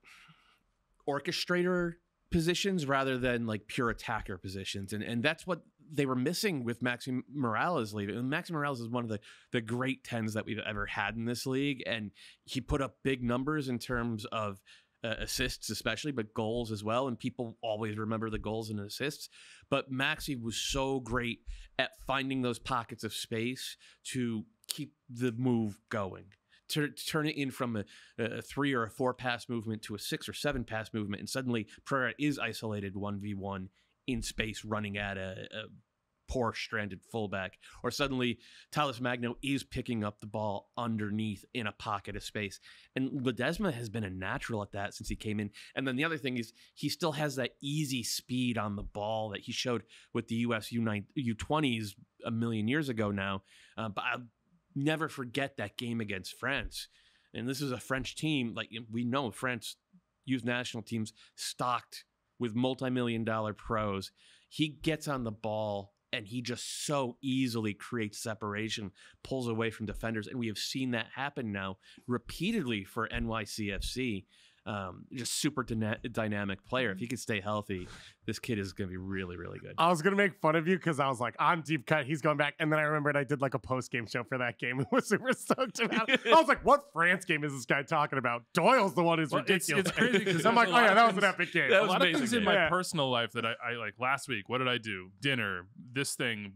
orchestrator positions rather than like pure attacker positions. And that's what they were missing with Maxi Morales leaving. And Maxi Morales is one of the great 10s that we've ever had in this league. And he put up big numbers in terms of assists especially, but goals as well. And people always remember the goals and assists. But Maxi was so great at finding those pockets of space to keep the move going, to turn it in from a 3 or a 4 pass movement to a 6 or 7 pass movement, and suddenly Pereira is isolated 1v1 in space running at a poor stranded fullback, or suddenly Talles Magno is picking up the ball underneath in a pocket of space. And Ledesma has been a natural at that since he came in. And then the other thing is he still has that easy speed on the ball that he showed with the US U20s a million years ago now. But I'll never forget that game against France. And this is a French team. Like, we know France youth national teams stocked with multi-million-dollar pros. He gets on the ball and he just so easily creates separation, pulls away from defenders. And we have seen that happen now repeatedly for NYCFC. Just super dynamic player. If he could stay healthy, this kid is going to be really, really good. I was going to make fun of you because I was like, I'm deep cut. He's going back. And then I remembered I did like a post-game show for that game and was super stoked about it. I was like, what France game is this guy talking about? Doyle's the one who's ridiculous. It's crazy because I'm like, oh yeah, that was an epic game. A lot of things in my personal life that I like last week. What did I do? Dinner, this thing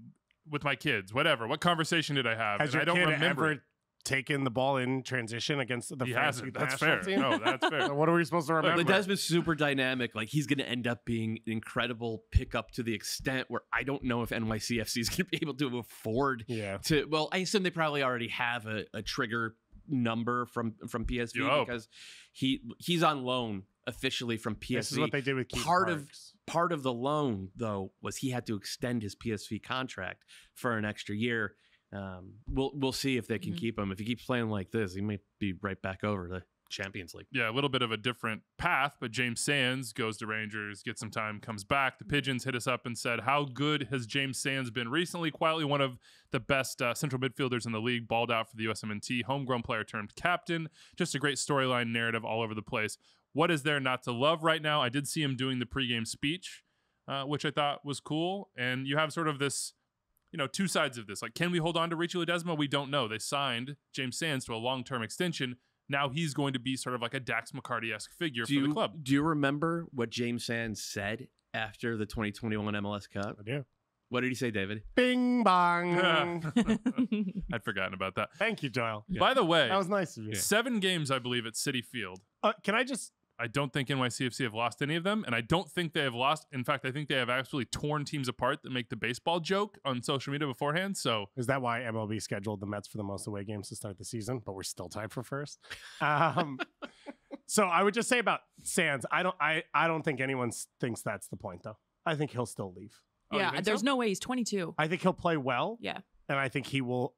with my kids, whatever. What conversation did I have? Has and your I don't kid remember. ever taken the ball in transition against the He France hasn't. youth That's national fair. team? No, that's fair. So what are we supposed to remember? Ledesma's super dynamic. Like, he's going to end up being an incredible pickup to the extent where I don't know if NYCFC is going to be able to afford to. Well, I assume they probably already have a trigger number from PSV because he's on loan officially from PSV. This is what they did with Keith Part of the loan, though, was he had to extend his PSV contract for an extra year. We'll see if they can keep him. If he keeps playing like this, he might be right back over the Champions League. Yeah, a little bit of a different path, but James Sands goes to Rangers, gets some time, comes back. The Pigeons hit us up and said, how good has James Sands been recently? Quietly one of the best central midfielders in the league, balled out for the USMNT, homegrown player turned captain. Just a great storyline narrative all over the place. What is there not to love right now? I did see him doing the pregame speech, which I thought was cool. And you have sort of this, two sides of this. Like, can we hold on to Richie Ledesma? We don't know. They signed James Sands to a long-term extension. Now he's going to be sort of like a Dax McCarty-esque figure for the club. Do you remember what James Sands said after the 2021 MLS Cup? I do. What did he say, David? Bing bong. I'd forgotten about that. Thank you, Doyle. Yeah. By the way, that was nice of you. 7 games, I believe, at Citi Field. Can I just... I don't think NYCFC have lost any of them, and I don't think they have lost. In fact, I think they have absolutely torn teams apart that make the baseball joke on social media beforehand. So is that why MLB scheduled the Mets for the most away games to start the season, but we're still tied for first? So I would just say about Sands, I don't think anyone thinks that's the point, though. I think he'll still leave. Yeah, there's no way. He's 22. I think he'll play well. Yeah. And I think he will.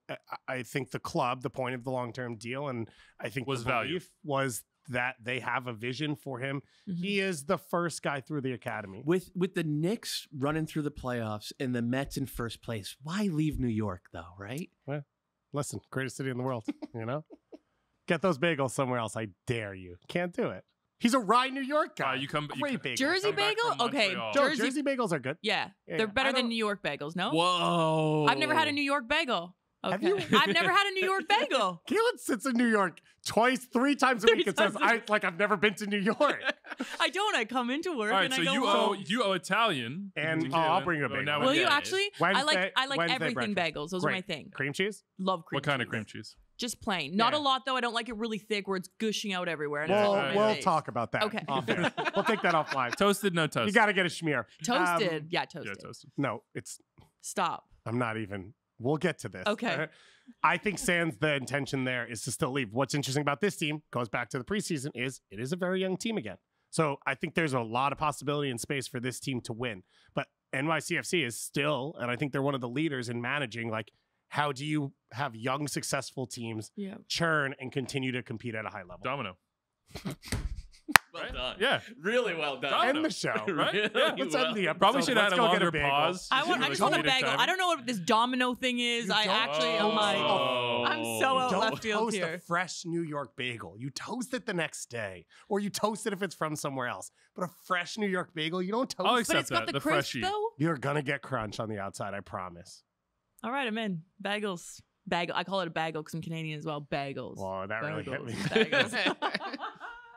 I think the club, the point of the long-term deal, and I think was the belief was that they have a vision for him. He is the first guy through the academy. With the Knicks running through the playoffs and the Mets in first place, why leave New York, though, right? Well, listen, greatest city in the world, Get those bagels somewhere else. I dare you. Can't do it. He's a Rye, New York guy. Great bagels. Jersey bagel? Okay. Jersey bagels are good. Yeah. They're better than New York bagels, no? Whoa. I've never had a New York bagel. Okay. Have you? I've never had a New York bagel. Keelan sits in New York twice, 3 times a week and says, I've never been to New York. I don't. I come into work All right, and so I go home. you owe Italian. And I'll bring you a bagel. Will you actually? Wednesday, I like everything breakfast. bagels. Those Great. are my thing. Cream cheese? Love cream cheese. What kind of cream cheese? Just plain. Not a lot, though. I don't like it really thick where it's gushing out everywhere. And We'll talk about that. Okay. We'll take that offline. Toasted, no toasted. You got to get a schmear. Toasted. Yeah, toasted. Yeah, toasted. No, it's... Stop. I'm not even... We'll get to this. Okay. I think Sands, the intention there is to still leave. What's interesting about this team, goes back to the preseason, is it is a very young team again. So I think there's a lot of possibility and space for this team to win. But NYCFC is still, and I think they're one of the leaders in managing, like, how do you have young, successful teams churn and continue to compete at a high level? Domino. Well done. Yeah. Really well done. End the show. Right? Really Let's end the episode. Probably should add Let's a go get longer bagel. pause. I just want a bagel. I don't know what this domino thing is. I actually am like, I'm so out Don't left field toast here. a fresh New York bagel. You toast it the next day, or you toast it if it's from somewhere else. But a fresh New York bagel, you don't toast. I'll it. accept But it's got that. the The crisp, freshie. though. You're gonna get crunch on the outside. I promise. All right, I'm in. Bagels. Bagel. I call it a bagel because I'm Canadian as well. Bagels. Whoa, that really hit me. Bagels.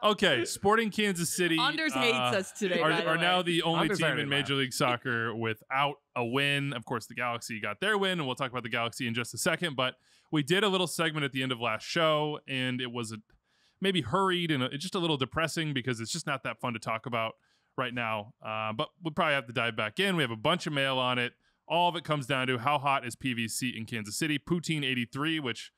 Okay, Sporting Kansas City. Anders hates us today. Are now the only Anders team already in Major League Soccer without a win. Of course, the Galaxy got their win, and we'll talk about the Galaxy in just a second. But we did a little segment at the end of last show, and it was maybe hurried and just a little depressing because it's just not that fun to talk about right now. But we'll probably have to dive back in. We have a bunch of mail on it. All of it comes down to how hot is PVC in Kansas City. Poutine 83, which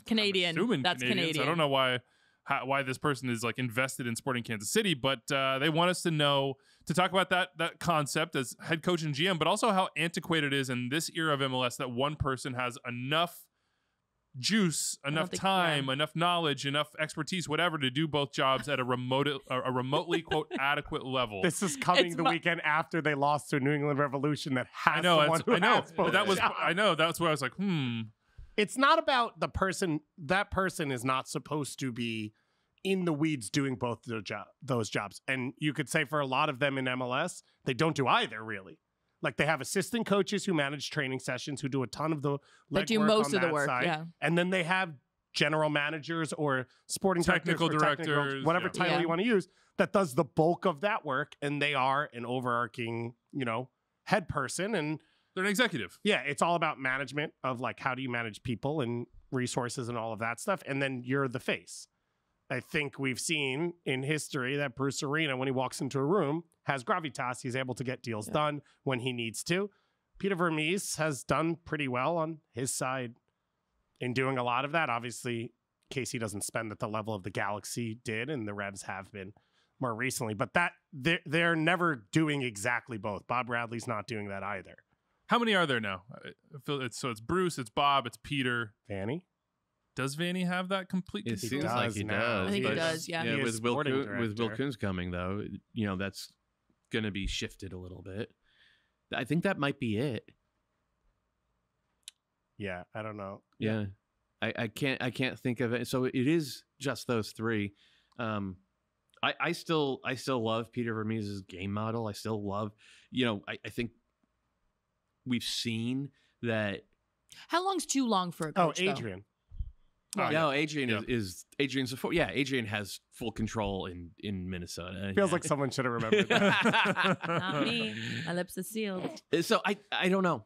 Canadian. I'm assuming That's Canadian. I don't know why this person is like invested in Sporting Kansas City, but they want us to talk about that concept as head coach and GM, but also how antiquated it is in this era of MLS that one person has enough juice, enough time, enough knowledge, enough expertise, whatever, to do both jobs at a remotely quote adequate level. This is coming the weekend after they lost to New England Revolution. That has I know. That's where I was like, It's not about the person. That person is not supposed to be in the weeds doing both those jobs. And you could say for a lot of them in MLS, they don't do either, really. Like they have assistant coaches who manage training sessions, who do a ton of the legwork. Do most of the work, yeah. And then they have general managers or sporting technical directors, whatever title you want to use, that does the bulk of that work. And they are an overarching, head person. And they're an executive. Yeah, it's all about management of like how do you manage people and resources and all of that stuff. And then you're the face. I think we've seen in history that Bruce Arena, when he walks into a room, has gravitas. He's able to get deals done when he needs to. Peter Vermes has done pretty well on his side in doing a lot of that. Obviously, KC doesn't spend at the level of the Galaxy did, and the Revs have been more recently. But that they're never doing exactly both. Bob Bradley's not doing that either. How many are there now? It's Bruce, it's Bob, it's Peter. Vanny? Does Vanny have that complete It control? seems like he does. I think he does, yeah. With Will Kuhn's coming, though, that's going to be shifted a little bit. I think that might be it. Yeah, I don't know. Yeah. I can't think of it. So it is just those three. I still love Peter Vermes' game model. I still love, I think we've seen that. How long's too long for a coach? Adrian. Adrian Adrian has full control in Minnesota. Feels like someone should have remembered that. Not me. My lips are sealed. So I don't know.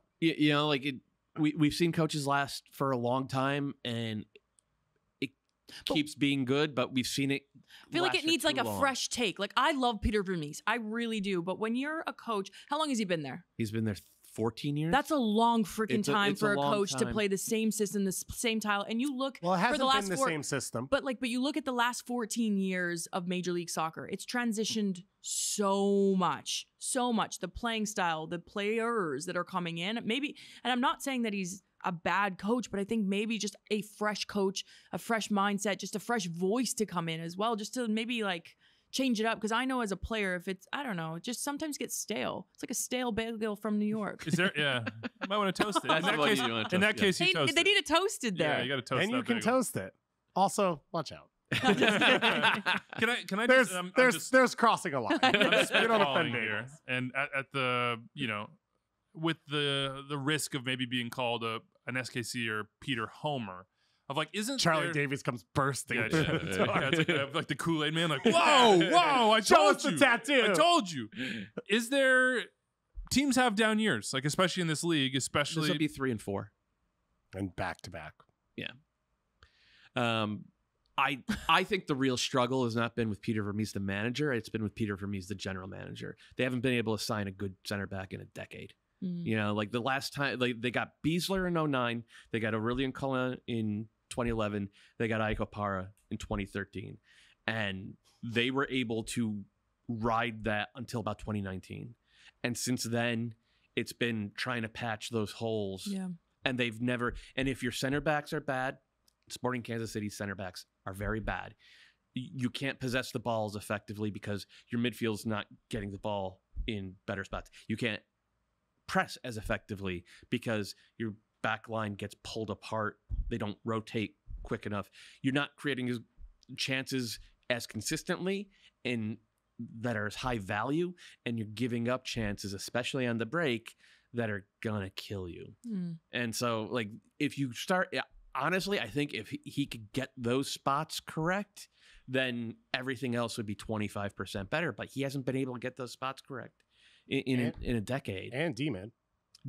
We've seen coaches last for a long time, and it keeps being good, but we've seen it. I feel like it needs like a fresh take. Like I love Peter Vermes, I really do. But when you're a coach, how long has he been there? He's been there 14 years. That's a long freaking time for a coach to play the same system, the same tile. And you look it hasn't for the last been the same system. But you look at the last 14 years of Major League Soccer. It's transitioned so much. The playing style, the players that are coming in. Maybe, and I'm not saying that he's a bad coach, but I think maybe just a fresh coach, a fresh mindset, just a fresh voice to come in as well, just to maybe change it up, because I know as a player, if it's, I don't know, it just sometimes gets stale. It's like a stale bagel from New York. Is there? Yeah, you might want to toast it. In that case, you toast it. They need it toasted there. Yeah, you got to toast it. And you can toast it. Also, watch out. Can I? There's crossing a line. I'm just spitballing here, and at the with the risk of maybe being called an SKC or Peter Homer. Of isn't Charlie Davies comes bursting through the door. It's like the Kool-Aid man, whoa, I told you. The tattoo. I told you. Is there teams have down years, especially in this league, especially this will be 3 and 4, and back to back. Yeah. I think the real struggle has not been with Peter Vermes, the manager. It's been with Peter Vermes, the general manager. They haven't been able to sign a good center back in a decade. The last time they got Beasler in 2009, they got Aurelien Collin in 2011, they got Ike Opara in 2013, and they were able to ride that until about 2019. And since then, it's been trying to patch those holes. Yeah. And they've never. And if your center backs are bad, Sporting Kansas City center backs are very bad. You can't possess the balls effectively because your midfield's not getting the ball in better spots. You can't press as effectively because your back line gets pulled apart. They don't rotate quick enough. You're not creating chances as consistently and that are as high value, and you're giving up chances, especially on the break, that are gonna kill you. And so if you start, honestly, I think if he could get those spots correct, then everything else would be 25% better. But he hasn't been able to get those spots correct in a decade. And D-man.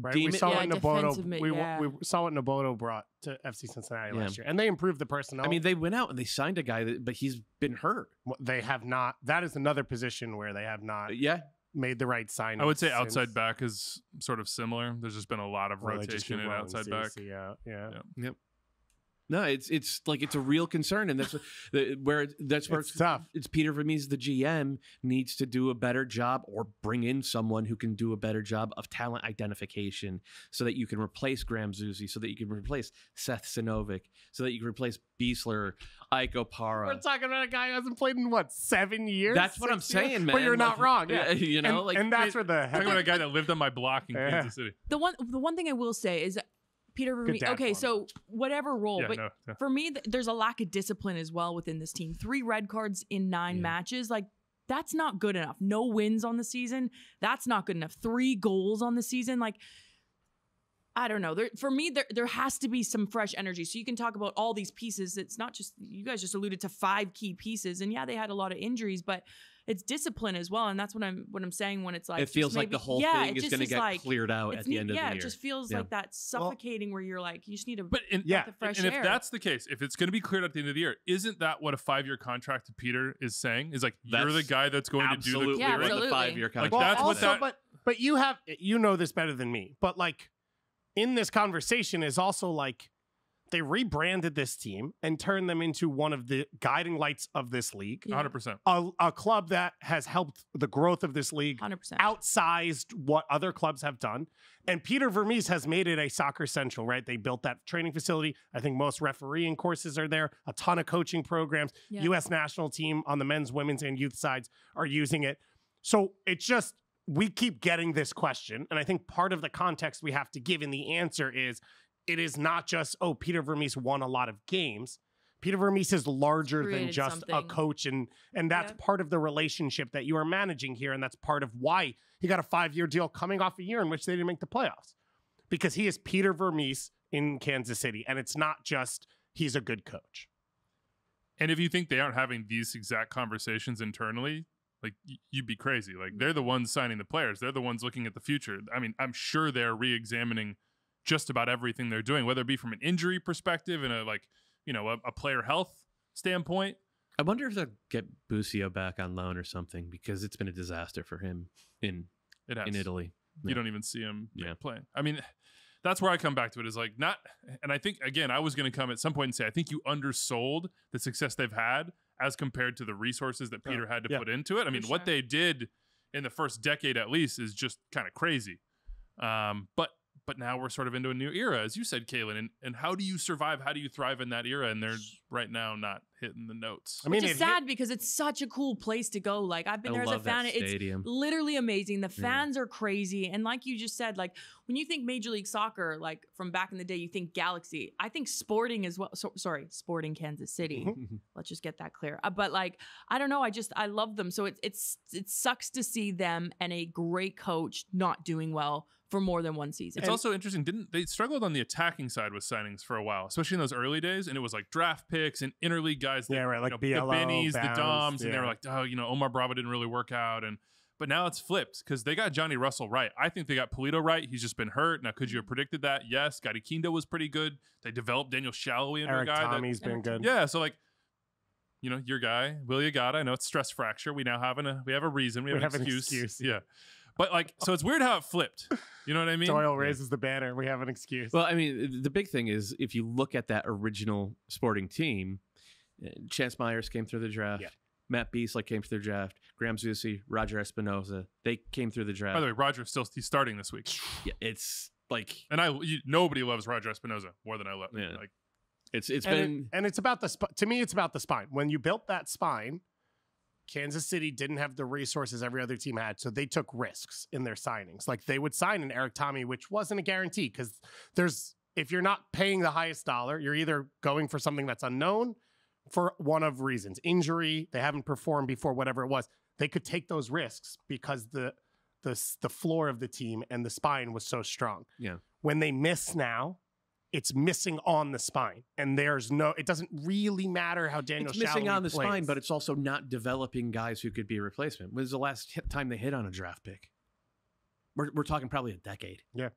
Right? D-man, We saw what defensive Noboto. mid, We saw what Noboto brought to FC Cincinnati last year, and they improved the personnel. I mean, they went out and they signed a guy, but he's been hurt. They have not. That is another position where they have not made the right sign. I would say outside back is sort of similar. There's just been a lot of rotation in outside back. Yeah. Yep. No, it's like it's a real concern, and that's where It's tough. It's Peter Vermes, the GM, needs to do a better job, or bring in someone who can do a better job of talent identification, so that you can replace Graham Zusi, so that you can replace Seth Sinovic, so that you can replace Beasler, Ike Opara. We're talking about a guy who hasn't played in 7 years. That's what I'm saying, man. But you're not wrong. Yeah. You know, and that's where the talking about a guy that lived on my block in Kansas City. The one thing I will say is Peter Vermes. Okay, so whatever role, but for me, there's a lack of discipline as well within this team. 3 red cards in 9 matches, like that's not good enough. No wins on the season, that's not good enough. 3 goals on the season, like I don't know. For me, there has to be some fresh energy. So you can talk about all these pieces. It's not just, you guys just alluded to 5 key pieces, and yeah, they had a lot of injuries, but it's discipline as well. And that's what I'm saying when it's like, it feels like the whole thing is going to get cleared out at the end of the year. Yeah, it just feels like that suffocating where you're like, you just need to the fresh air. And if that's the case, if it's going to be cleared at the end of the year, isn't that what a 5-year contract to Peter is saying? Is like, you're the guy that's going to do the clearing. The 5-year contract. Like, that's also, what that. But you know this better than me. But like in this conversation is also like, they rebranded this team and turned them into one of the guiding lights of this league. 100%. A club that has helped the growth of this league 100%. outsized what other clubs have done. And Peter Vermes has made it a soccer central, right? They built that training facility. I think most refereeing courses are there, a ton of coaching programs. Yeah. U.S. national team on the men's, women's, and youth sides are using it. So it's just, we keep getting this question. And I think part of the context we have to give in the answer is, it is not just, Peter Vermes won a lot of games. Peter Vermes is larger than just a coach, and that's part of the relationship that you are managing here, and that's part of why he got a 5-year deal coming off a year in which they didn't make the playoffs. Because he is Peter Vermes in Kansas City, and it's not just he's a good coach. And if you think they aren't having these exact conversations internally, like you'd be crazy. Like they're the ones signing the players. They're the ones looking at the future. I mean, I'm sure they're re-examining just about everything they're doing, whether it be from an injury perspective and a player health standpoint. I wonder if they'll get Busio back on loan or something, because it's been a disaster for him in Italy. You don't even see him playing. I mean, that's where I come back to it, is like not, and I think, again, I was going to come at some point and say, I think you undersold the success they've had as compared to the resources that Peter had to put into it. I mean, what they did in the first decade at least is just kind of crazy. But now we're sort of into a new era, as you said, Kaylin. And how do you survive? How do you thrive in that era? And they're right now not hitting the notes. I mean, it's sad because it's such a cool place to go. Like, I've been there as a fan. It's literally amazing. The fans are crazy. And like you just said, like when you think Major League Soccer, like from back in the day, you think Galaxy. I think Sporting as well. Sporting Kansas City. Let's just get that clear. But like, I don't know. I love them. So it sucks to see them and a great coach not doing well for more than one season. It's also interesting, they struggled on the attacking side with signings for a while, especially in those early days, and it was like draft picks and interleague guys that, like the Bennies, the Doms, and they were like, Omar Bravo didn't really work out, but now it's flipped because they got Johnny Russell right. I think they got Polito right. He's just been hurt. Now, could you have predicted that? Yes. Gadi Kindo was pretty good. They developed Daniel Shallowy into a guy. Tommy's been good. Yeah, so like, your guy, Will Yagata, I know it's stress fracture. We now have a reason. We have an excuse. Yeah. But like, so it's weird how it flipped. You know what I mean? Doyle raises the banner. We have an excuse. Well, I mean, the big thing is if you look at that original Sporting team, Chance Myers came through the draft. Yeah. Matt Beasley came through the draft. Graham Zusi, Roger Espinoza, they came through the draft. By the way, Roger's he's starting this week. Yeah, it's like, and nobody loves Roger Espinoza more than I love. Yeah. Like, it's about to me, it's about the spine. When you built that spine, Kansas City didn't have the resources every other team had, so they took risks in their signings. Like they would sign an Eric Tommy, which wasn't a guarantee, because if you're not paying the highest dollar, you're either going for something that's unknown for one of reasons: injury, they haven't performed before, whatever it was. They could take those risks because the floor of the team and the spine was so strong. Yeah. When they miss now, it's missing on the spine. And it doesn't really matter how Daniel It's missing Shalhoub on the plays. spine, but it's also not developing guys who could be a replacement. When's the last time they hit on a draft pick? We're talking probably a decade. Yeah.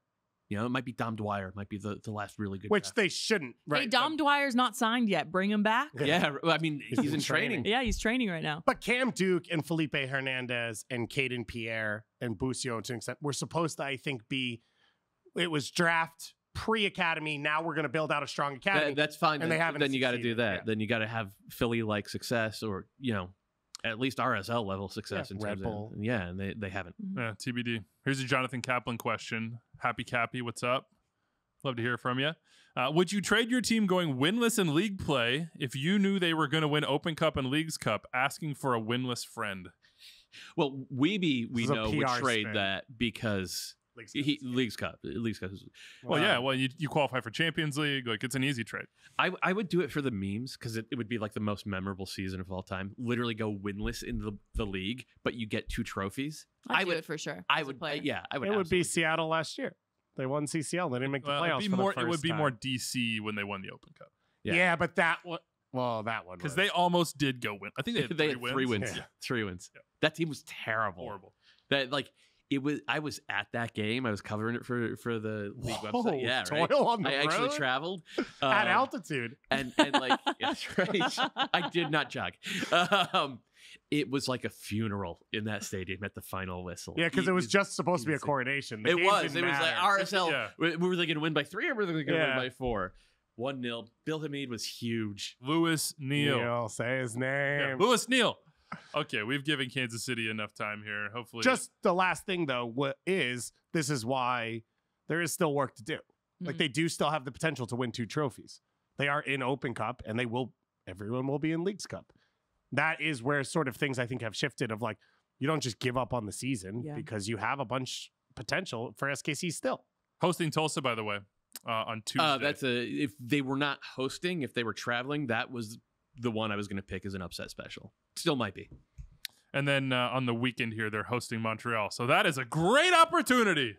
You know, it might be Dom Dwyer. It might be the last really good Which draft. they shouldn't. Right. Hey, Dom Dwyer's not signed yet. Bring him back. Yeah, I mean, he's in training. Yeah, he's training right now. But Cam Duke and Felipe Hernandez and Caden Pierre and Busio to an extent were supposed to, I think, it was draft pre-academy. Now we're going to build out a strong academy. That's fine. And they haven't Then you got to do succeeded. that. Yeah. Then you got to have Philly-like success, or at least RSL level success in Red terms Bull. of and they haven't. Yeah, TBD. Here's a Jonathan Kaplan question. Happy Cappy, what's up? Love to hear from you. Would you trade your team going winless in league play if you knew they were going to win Open Cup and Leagues Cup, asking for a winless friend? Well, we is a know would PR trade spin. that because Leagues Cup. Well, yeah. Well, you qualify for Champions League. Like, it's an easy trade. I would do it for the memes because it would be like the most memorable season of all time. Literally go winless in the league, but you get 2 trophies. I'd do it for sure. I as a would. player. I would. It would be absolutely. Seattle last year. They won CCL. They didn't make the playoffs it'd be for more, the first it would be time. more DC when they won the Open Cup. Yeah, but that one. Well, that one Because was. they almost did go win. I think they had They 3 had 3 wins. wins. Yeah. 3 wins. Yeah. That team was terrible. Horrible. That it was. I was at that game. I was covering it for the league Whoa, website. Yeah, right. Toil on the I actually road? traveled At altitude. and like that's right. I did not jog. It was like a funeral in that stadium at the final whistle. Yeah, because it was just supposed to be a coronation. The It game was. didn't It was like matter. RSL. Yeah. Were they going to win by 3 or were they going to Yeah. win by 4? 1-0. Bill Hamid was huge. Lewis Neal. Neil, say his Yeah, name. Lewis Neal. Okay, we've given Kansas City enough time here. Hopefully, Just the last thing, though, this is why there is still work to do. Like, Mhm. they do still have the potential to win 2 trophies. They are in Open Cup, and everyone will be in Leagues Cup. That is where sort of things I think have shifted of like, you don't just give up on the season Yeah. because you have a bunch potential for SKC still. hosting Tulsa, by the way, on Tuesday. If they were not hosting, if they were traveling, that was the one I was going to pick as an upset special. Still might be. And then on the weekend here, they're hosting Montreal. So that is a great opportunity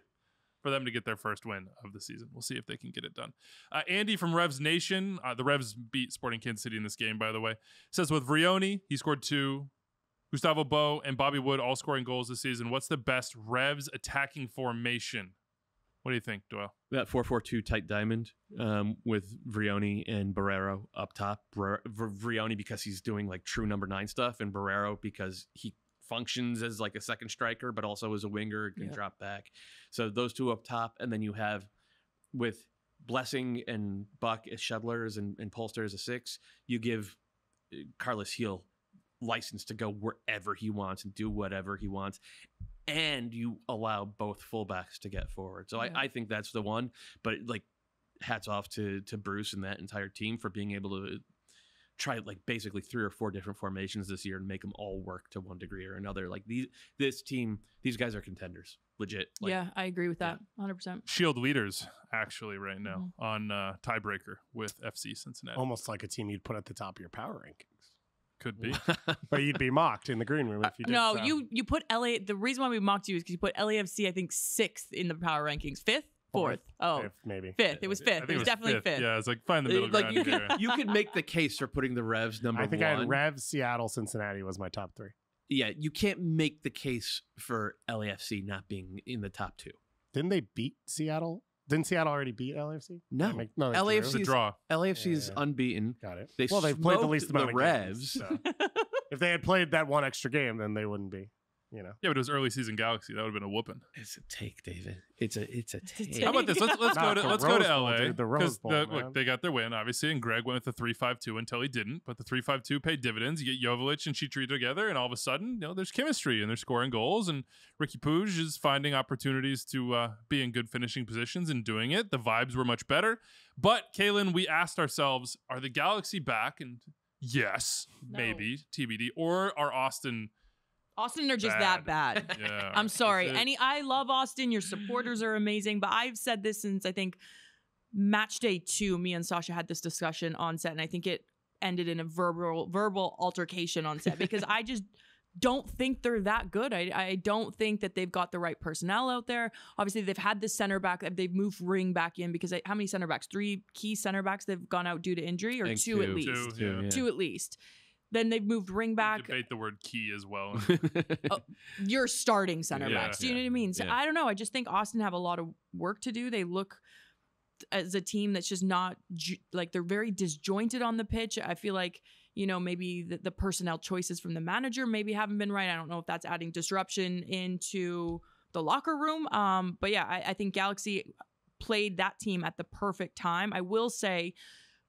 for them to get their first win of the season. We'll see if they can get it done. Andy from Revs Nation, the Revs beat Sporting Kansas City in this game, by the way, says with Vironi, he scored 2. Gustavo Bo and Bobby Wood all scoring goals this season. What's the best Revs attacking formation? What do you think, Doyle? That 4-4-2 tight diamond with Vironi and Barrero up top. Vironi because he's doing like true number 9 stuff, and Barrero because he functions as like a second striker, but also as a winger, can drop back. So those 2 up top, and then you have with Blessing and Buck as shovelers and Polster as a 6, you give Carlos Heel license to go wherever he wants and do whatever he wants. And you allow both fullbacks to get forward. So I think that's the one. But like, hats off to Bruce and that entire team for being able to try like basically 3 or 4 different formations this year and make them all work to one degree or another. Like this team, these guys are contenders, legit. Like, Yeah, I agree with that 100%. Shield leaders, actually, right now on tiebreaker with FC Cincinnati. Almost like a team you'd put at the top of your power rankings. Could be. But you'd be mocked in the green room if you did. No, so. you put LA. The reason why we mocked you is because you put LAFC, I think, 6th in the power rankings. 5th? 4th? Oh, If maybe. 5th. It was 5th. I think It was definitely 5th. Yeah, it's like find the middle like ground here. you could make the case for putting the Revs number 1. I think I had Revs, Seattle, Cincinnati was my top 3. Yeah, you can't make the case for LAFC not being in the top 2. Didn't they beat Seattle? Didn't Seattle already beat LAFC? No. No, they LAFC It's drew. a draw. LAFC is Yeah. unbeaten. Got it. They Well, they've played the smoked least amount the of Revs. games, so. If they had played that one extra game, then they wouldn't be, Yeah, but it was early season Galaxy. That would have been a whooping. It's a take, David. It's a take. How about this? Let's go Not to the let's go to Rose Bowl, LA dude, the Rose Bowl, man. look, they got their win obviously, and Greg went with the 3-5-2 until he didn't. But the 3-5-2 paid dividends. You get Jovic and Chitri together, and all of a sudden, there's chemistry and they're scoring goals. And Ricky Puig is finding opportunities to be in good finishing positions and doing it. The vibes were much better. But Kaylin, we asked ourselves, are the Galaxy back? And yes, No. maybe TBD, or are Austin? Austin are just that bad. Yeah, I'm sorry. Is it- I love Austin. Your supporters are amazing, but I've said this since I think match day 2. Me and Sasha had this discussion on set, and I think it ended in a verbal altercation on set because I just don't think they're that good. I don't think that they've got the right personnel out there. Obviously, they've had the center back. They've moved Ring back in because how many center backs? 3 key center backs they've gone out due to injury, or 2 at least? Two at least. Then they've moved Ring back. Debate the word key as well. You're starting center backs. Do you know what I mean? So Yeah. I don't know. I just think Austin have a lot of work to do. They look as a team that's just not like, they're very disjointed on the pitch. I feel like, you know, maybe the personnel choices from the manager maybe haven't been right. I don't know if that's adding disruption into the locker room. But yeah, I think Galaxy played that team at the perfect time. I will say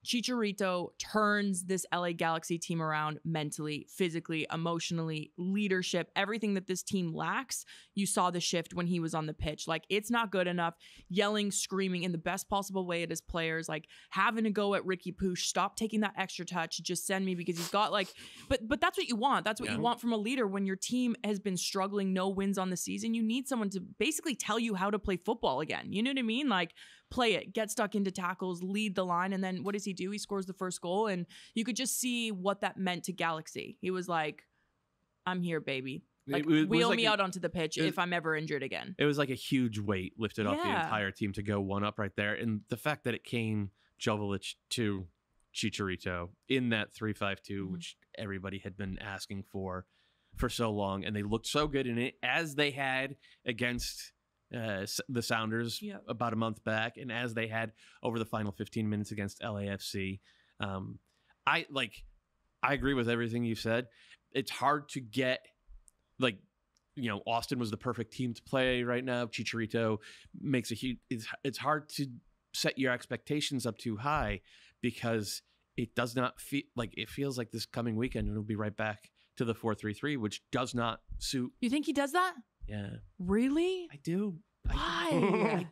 Chicharito turns this LA Galaxy team around mentally, physically, emotionally, leadership, everything that this team lacks. You saw the shift when he was on the pitch. Like, it's not good enough. Yelling, screaming in the best possible way at his players, like having to go at Ricky Pooch, stop taking that extra touch, just send me, because he's got like, but that's what you want. That's what you want from a leader when your team has been struggling, no wins on the season. You need someone to basically tell you how to play football again. You know what I mean? Like, play it, get stuck into tackles, lead the line, and then what does he do? He scores the first goal, and you could just see what that meant to Galaxy. He was like, I'm here, baby. Like, wheel me out onto the pitch if I'm ever injured again. It was like a huge weight lifted off the entire team to go 1-up right there. And the fact that it came Jovic to Chicharito in that 3-5-2, which everybody had been asking for so long, and they looked so good in it, as they had against the Sounders about a month back, and as they had over the final 15 minutes against LAFC. I agree with everything you said. It's hard to get, like, you know, Austin was the perfect team to play right now. Chicharito makes a huge, it's hard to set your expectations up too high, because it does not feel like, it feels like this coming weekend it'll be right back to the 4-3-3, which does not suit. You think he does that? Yeah. Really? I do. Why?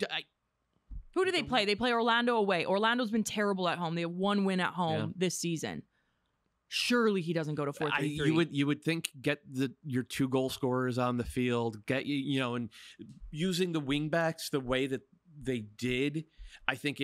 Who do they play? They play Orlando away. Orlando's been terrible at home. They have 1 win at home this season. Surely he doesn't go to 4-3-3. You would think, get your 2 goal scorers on the field, get you know, and using the wingbacks the way that they did. I think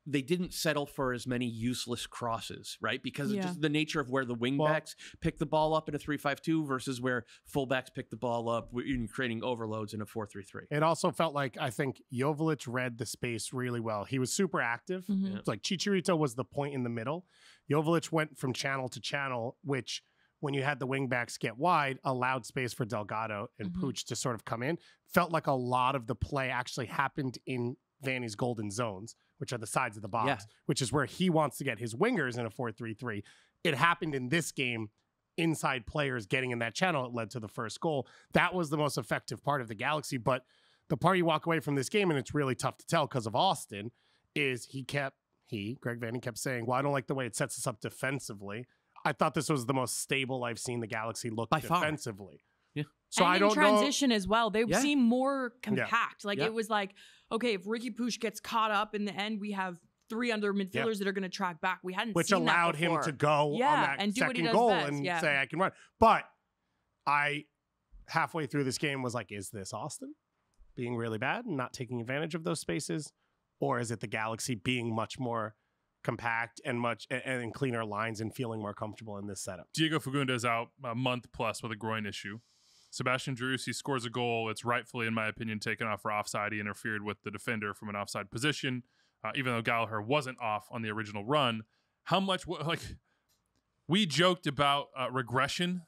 they didn't settle for as many useless crosses, right? Because of just the nature of where the wingbacks pick the ball up in a 3-5-2 versus where fullbacks pick the ball up in creating overloads in a 4-3-3. It also felt like, I think Jovic read the space really well. He was super active. It's like Chicharito was the point in the middle. Jovic went from channel to channel, which, when you had the wingbacks get wide, allowed space for Delgado and Pooch to sort of come in. Felt like a lot of the play actually happened in Vanny's golden zones, which are the sides of the box, which is where he wants to get his wingers in a 4-3-3. It happened in this game, inside players getting in that channel. It led to the first goal. That was the most effective part of the Galaxy. But the part you walk away from this game, and it's really tough to tell because of Austin, is Greg Vanny kept saying, well, I don't like the way it sets us up defensively. I thought this was the most stable I've seen the Galaxy look by defensively. Yeah. So and I don't transition as well. They seem more compact. Like, it was like, okay, if Ricky Pooch gets caught up in the end, we have 3 other midfielders that are going to track back. We hadn't which seen allowed that before. him to go on that and do what he second does goal best. and say, I can run. But I, halfway through this game, was like, is this Austin being really bad and not taking advantage of those spaces? Or is it the Galaxy being much more compact and and cleaner lines and feeling more comfortable in this setup? Diego Fagundes out a month plus with a groin issue. Sebastian Driussi scores a goal. It's rightfully, in my opinion, taken off for offside. He interfered with the defender from an offside position, even though Gallagher wasn't off on the original run. How much, we joked about regression,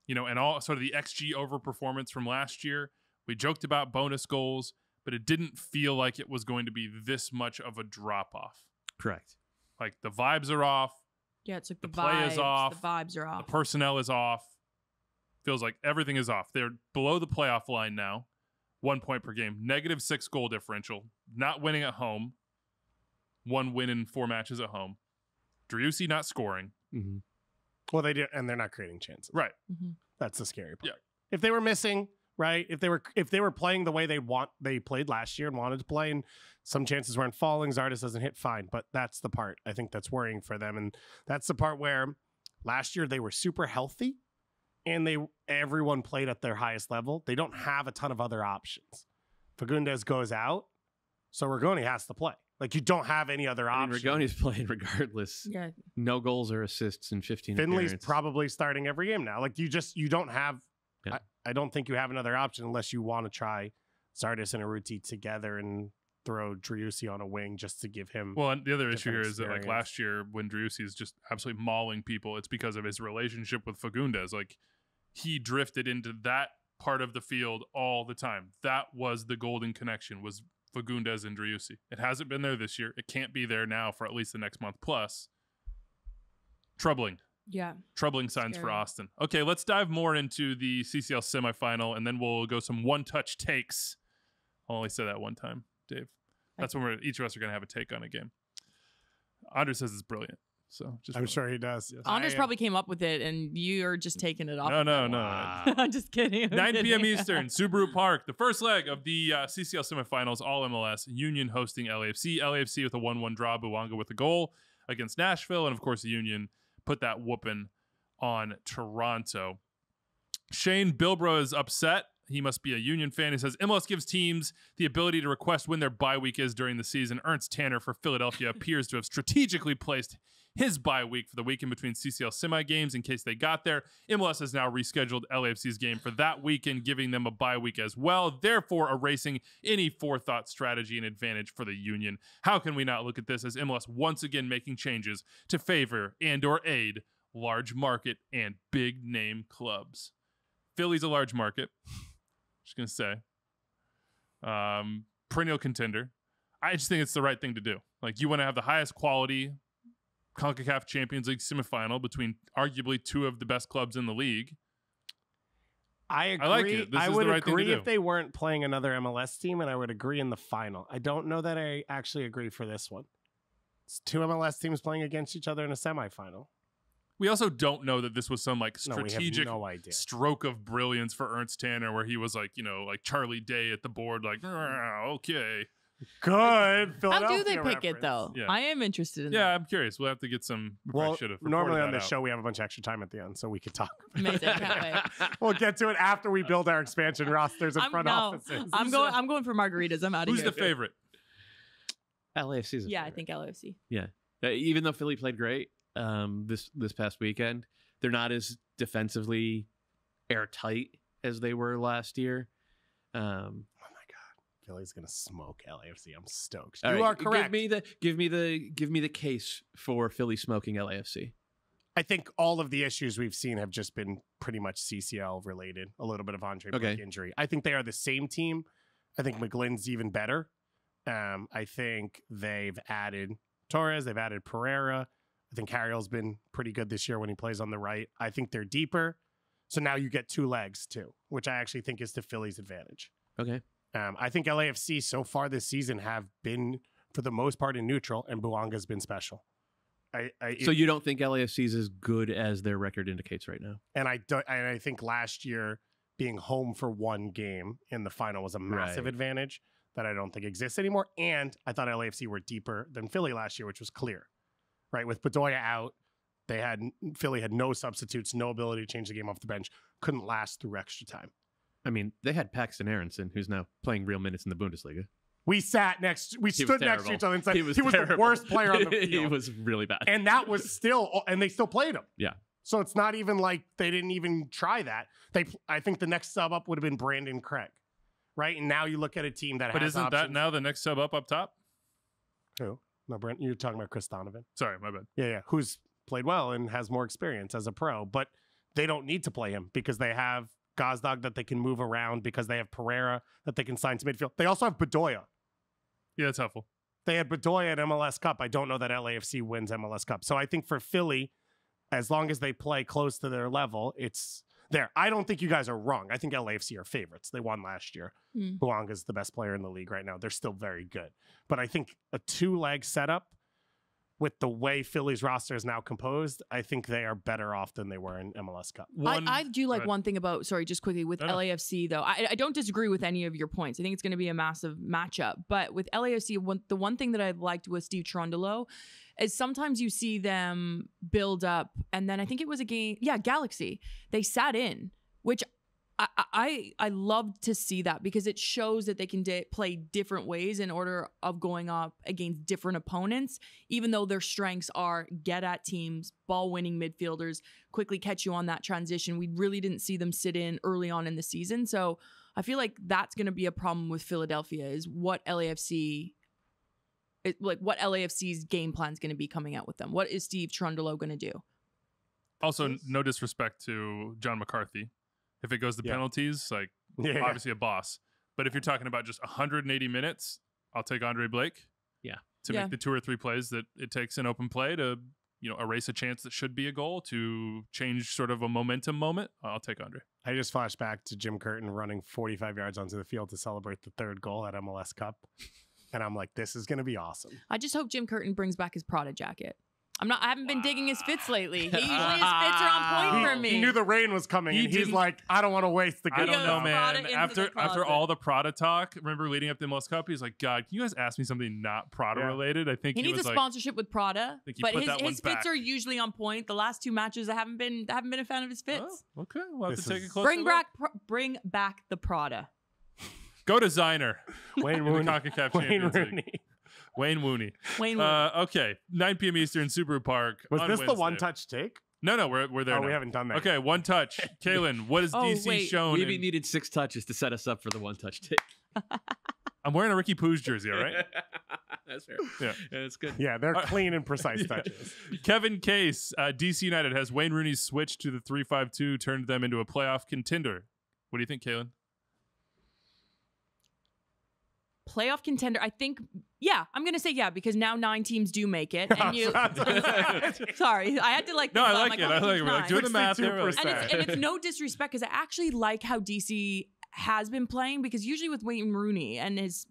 you know, and all sort of the XG overperformance from last year. We joked about bonus goals, but it didn't feel like it was going to be this much of a drop off. Correct. Like, the vibes are off. Yeah, it's like the play is off. The vibes are off. The personnel is off. Feels like everything is off. They're below the playoff line now. 1 point per game. -6 goal differential. Not winning at home. 1 win in 4 matches at home. Driussi not scoring. Well, they did, and they're not creating chances. Right. That's the scary part. Yeah. If they were missing, right? If they were playing the way they played last year and wanted to play, and some chances weren't falling, Zardes doesn't hit, fine. But that's the part I think that's worrying for them, and that's the part where last year they were super healthy, and everyone played at their highest level. They don't have a ton of other options. Fagundes goes out, so Vironi has to play. Like, you don't have any other I mean, option. Rigoni's playing regardless. Yeah. No goals or assists in 15 Finley's appearances. probably starting every game now. Like, you don't have. Yeah. I don't think you have another option unless you want to try Zardes and Urruti together and throw Driussi on a wing just to give him. Well, and the other issue different here is that, like, experience. last year when Driussi is just absolutely mauling people, it's because of his relationship with Fagundes. Like, he drifted into that part of the field all the time. That was the golden connection, was Fagundes and Driussi. It hasn't been there this year. It can't be there now for at least the next month plus. Troubling. Yeah. Troubling signs for Scary. Austin. Okay, let's dive more into the CCL semifinal, and then we'll go some one-touch takes. I'll only say that one time, Dave. That's when each of us are going to have a take on a game. Anders says it's brilliant. So just I'm sure he does. Yes. Anders probably came up with it, and you're just taking it off. No. I'm just kidding. I'm 9 p.m. kidding. Eastern, Subaru Park. The first leg of the CCL semifinals, all MLS. Union hosting LAFC. LAFC with a 1-1 draw. Buwanga with a goal against Nashville. And, of course, the Union put that whooping on Toronto. Shane Bilbro is upset. He must be a Union fan. He says, MLS gives teams the ability to request when their bye week is during the season. Ernst Tanner for Philadelphia appears to have strategically placed his bye week for the weekend between CCL semi games in case they got there. MLS has now rescheduled LAFC's game for that weekend, giving them a bye week as well, therefore erasing any forethought strategy and advantage for the Union. How can we not look at this as MLS once again making changes to favor and or aid large market and big name clubs? Philly's a large market. Just going to say. Perennial contender. I just think it's the right thing to do. Like, you want to have the highest quality Concacaf Champions League semifinal between arguably two of the best clubs in the league. I agree. I like it. This I is would the right thing to agree do. if they weren't playing another MLS team, and I would agree in the final. I don't know that I actually agree for this one. It's two MLS teams playing against each other in a semifinal. We also don't know that this was some like No, we have strategic no idea. stroke of brilliance for Ernst Tanner, where he was like, like Charlie Day at the board, like, okay. Good. How Philadelphia do they pick reference. it, though? Yeah. I am interested in Yeah, I'm curious. We'll have to get some. Well, should have normally on this this show we have a bunch of extra time at the end, so we could talk. that. Amazing. Can't wait. We'll get to it after we build our expansion rosters and front offices. I'm going for margaritas. I'm out of Who's here. the favorite? LAFC's a Yeah, I favorite. think LAFC. Yeah. Even though Philly played great this past weekend, they're not as defensively airtight as they were last year. Oh my God, Philly's gonna smoke LAFC. I'm stoked. All You right, are correct. Give me the case for Philly smoking LAFC. I think all of the issues we've seen have just been pretty much CCL related. A little bit of Andre Blake injury. I think they are the same team. I think McGlynn's even better. I think they've added Torres. They've added Pereira. I think Carriel's been pretty good this year when he plays on the right. I think they're deeper. So now you get two legs too, which I actually think is to Philly's advantage. Okay. I think LAFC so far this season have been, for the most part, in neutral, and Buwanga's been special. So you don't think LAFC is as good as their record indicates right now? And I think last year being home for one game in the final was a massive Right. advantage that I don't think exists anymore. And I thought LAFC were deeper than Philly last year, which was clear. Right, with Bedoya out, Philly had no substitutes, no ability to change the game off the bench, couldn't last through extra time. I mean, they had Paxton Aronson, who's now playing real minutes in the Bundesliga. We stood next to each other and said he was the terrible. worst player on the field. He was really bad. And that was still, and they still played him. Yeah. So it's not even like they didn't even try that. I think the next sub up would have been Brandon Craig, right? And now you look at a team that But has isn't that options. now the next sub up top? Who? No, Brent, you're talking about Chris Donovan. Sorry, my bad. Yeah, who's played well and has more experience as a pro, but they don't need to play him because they have Gazdag that they can move around, because they have Pereira that they can sign to midfield. They also have Bedoya. Yeah, that's helpful. They had Bedoya at MLS Cup. I don't know that LAFC wins MLS Cup. So I think for Philly, as long as they play close to their level, it's there. I don't think you guys are wrong. I think LAFC are favorites. They won last year. Buwanga's the best player in the league right now. They're still very good. But I think a two-leg setup with the way Philly's roster is now composed, I think they are better off than they were in MLS Cup. I do like one thing about, just quickly, with LAFC, though. I don't disagree with any of your points. I think it's going to be a massive matchup. But with LAFC, the one thing that I liked with Steve Cherundolo is sometimes you see them build up, and then I think it was a game, Galaxy. They sat in, which I love to see that because it shows that they can play different ways in order of going up against different opponents, even though their strengths are get at teams, ball winning midfielders, quickly catch you on that transition. We really didn't see them sit in early on in the season. So I feel like that's going to be a problem with Philadelphia is what LAFC's game plan is going to be coming out with them. What is Steve Trundolo going to do? Also, no disrespect to John McCarthy. If it goes to penalties, obviously a boss. But if you're talking about just 180 minutes, I'll take Andre Blake. Yeah. To make the 2 or 3 plays that it takes in open play to, erase a chance that should be a goal, to change sort of a momentum moment. I'll take Andre. I just flashed back to Jim Curtin running 45 yards onto the field to celebrate the 3rd goal at MLS Cup. And I'm like, this is going to be awesome. I just hope Jim Curtin brings back his Prada jacket. I haven't been digging his fits lately. Usually his fits are on point for me. He knew the rain was coming, and he's like, I don't want to waste the good I don't know, man. Prada After all the Prada talk, remember leading up to the MLS Cup, he's like, God, can you guys ask me something not Prada related? I think he needs a sponsorship with Prada, but his fits are usually on point. The last 2 matches, I haven't been a fan of his fits. Oh, okay, we'll have to take a closer look. Bring back the Prada. Go designer. Wayne Rooney. Concacaf Champions League. Wayne Wooney. Okay, 9 p.m. Eastern, Subaru Park. Was this Wednesday. the one-touch take? No, we're there. Oh, now. we haven't done that. Okay, one touch. Kaylin, what has DC shown? We even needed 6 touches to set us up for the one-touch take. I'm wearing a Ricky Poo's jersey, all right? That's fair. Yeah, that's good. Yeah, they're clean and precise touches. Kevin Case, DC United has Wayne Rooney's switch to the 3-5-2 turned them into a playoff contender. What do you think, Kaylin? Playoff contender, I think, I'm going to say because now 9 teams do make it. And you, sorry, I had to No, I like it. I like it. We're doing the math here. And it's no disrespect because I actually like how DC has been playing because usually with Wayne Rooney and his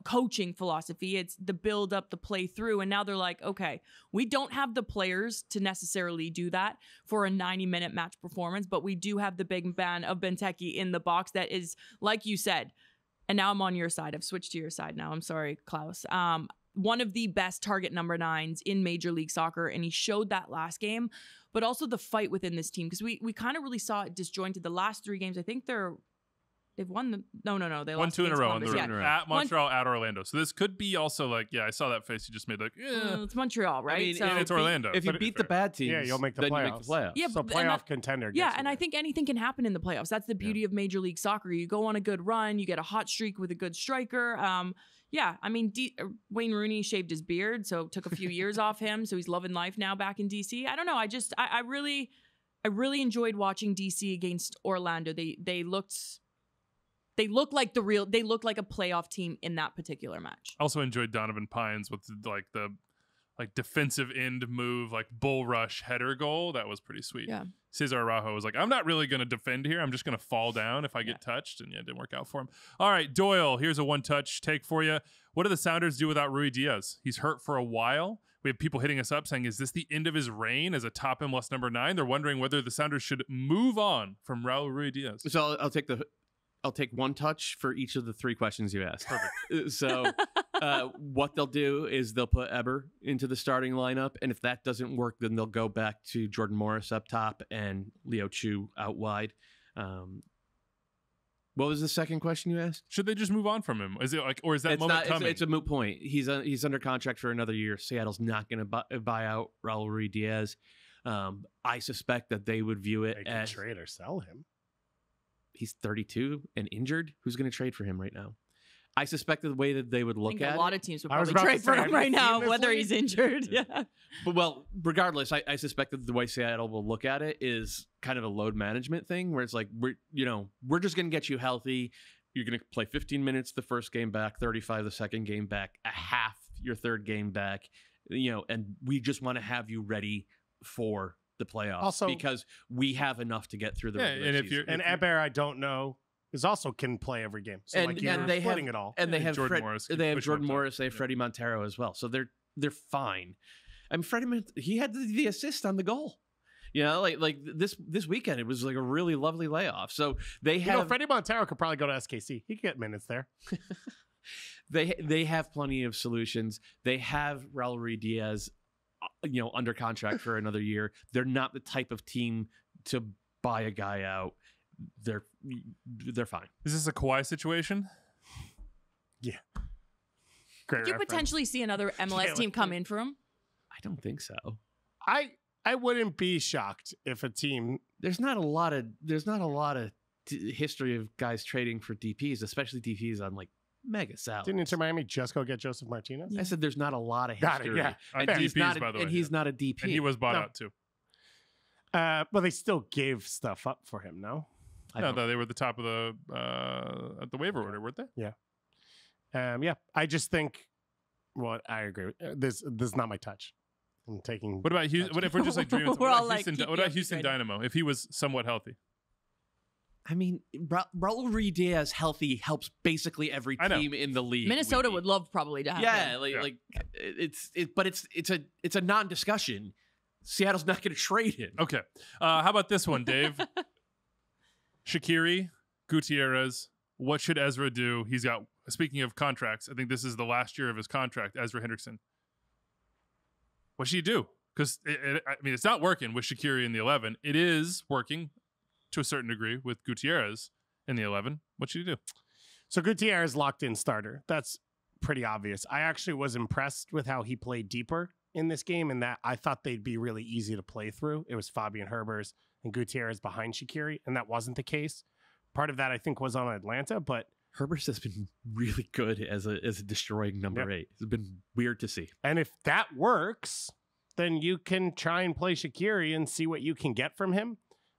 coaching philosophy, it's the build up, the play through. And now they're like, okay, we don't have the players to necessarily do that for a 90-minute match performance, but we do have the big man of Benteke in the box that is, like you said, and now I'm on your side. I've switched to your side now. I'm sorry, Klaus. One of the best target number 9s in Major League Soccer, and he showed that last game, but also the fight within this team because we kind of really saw it disjointed. The last 3 games, I think they've won the they won lost 2 in a row on the road. Yeah. At Montreal, at Orlando. So this could be also I saw that face you just made. It's Montreal, right? I mean, and it's Orlando. If you beat the bad teams, you'll make the playoffs. Yeah, so playoff contender. And I think anything can happen in the playoffs. That's the beauty of Major League Soccer. You go on a good run, you get a hot streak with a good striker. Wayne Rooney shaved his beard, so took a few years off him. So he's loving life now back in DC. I don't know. I really enjoyed watching DC against Orlando. They look like a playoff team in that particular match. Also enjoyed Donovan Pines with the defensive end move, bull rush header goal. That was pretty sweet. Yeah. Cesar Araujo was like, I'm not really going to defend here. I'm just going to fall down if I get touched. And it didn't work out for him. All right, Doyle, here's a one-touch take for you. What do the Sounders do without Rui Diaz? He's hurt for a while. We have people hitting us up saying, is this the end of his reign as a top MLS number 9? They're wondering whether the Sounders should move on from Raul Rui Diaz. So I'll take one touch for each of the 3 questions you asked. Perfect. So what they'll do is they'll put Eber into the starting lineup. And if that doesn't work, then they'll go back to Jordan Morris up top and Leo Chu out wide. What was the second question you asked? Should they just move on from him? Is it or is that moment coming? It's a moot point. He's under contract for another year. Seattle's not going to buy out Raul Rui Diaz. I suspect that they would view it as trade or sell him. He's 32 and injured. Who's going to trade for him right now? I suspect the way that they would look at a lot of teams would I was probably about trade to for say, him have right you now, seen this whether league? he's injured. Yeah. But regardless, I suspect that the way Seattle will look at it is kind of a load management thing, where it's like we're just going to get you healthy. You're going to play 15 minutes the first game back, 35 the second game back, a half your third game back, and we just want to have you ready for the playoffs. Also, because we have enough to get through the regular season. And Eber, I don't know, is also can play every game. So and they have it all. And they have Jordan Morris. They have Jordan Morris. They have Freddie Montero as well. So they're fine. I mean, Freddie, he had the assist on the goal. This weekend, it was like a really lovely layoff. So they have Freddie Montero could probably go to SKC. He could get minutes there. They have plenty of solutions. They have Raul Rui Diaz, under contract for another year. They're not the type of team to buy a guy out. they're fine. Is this a Kawhi situation? Yeah. Great Could you reference. potentially see another MLS team come in for him? I don't think so. I wouldn't be shocked if a team. There's not a lot of history of guys trading for DPs, especially DPs on like mega salaries. Didn't Inter Miami just go get Joseph Martinez? I said there's not a lot of Got it, history. yeah. And And he's DPs, not by the way. he's not a DP. And he was bought No. out too. But they still gave stuff up for him, no? No, they were at the top of the at the waiver order, weren't they? Yeah. I just think. Well, I agree. This is not my touch. I'm taking. What about Houston? What if we're just like dreaming? We're What all about like, Houston, keep what me about Houston updated. Dynamo if he was somewhat healthy? I mean, Raul Ruiz healthy helps basically every I know. team in the league. Minnesota would love probably to have Yeah, him. like but it's a non-discussion. Seattle's not going to trade him. Okay. How about this one, Dave? Shaqiri, Gutierrez. What should Ezra do? He's got. Speaking of contracts, I think this is the last year of his contract. Ezra Hendrickson. What should he do? Because I mean, it's not working with Shaqiri in the 11. It is working to a certain degree with Gutierrez in the 11. What should he do? So Gutierrez locked in starter. That's pretty obvious. I actually was impressed with how he played deeper in this game, and that I thought they'd be really easy to play through. It was Fabian Herbers and Gutierrez behind Shaqiri, and that wasn't the case. Part of that I think was on Atlanta, but Herbert has been really good as a destroying number 8. It's been weird to see. and if that works, then you can try and play Shaqiri and see what you can get from him.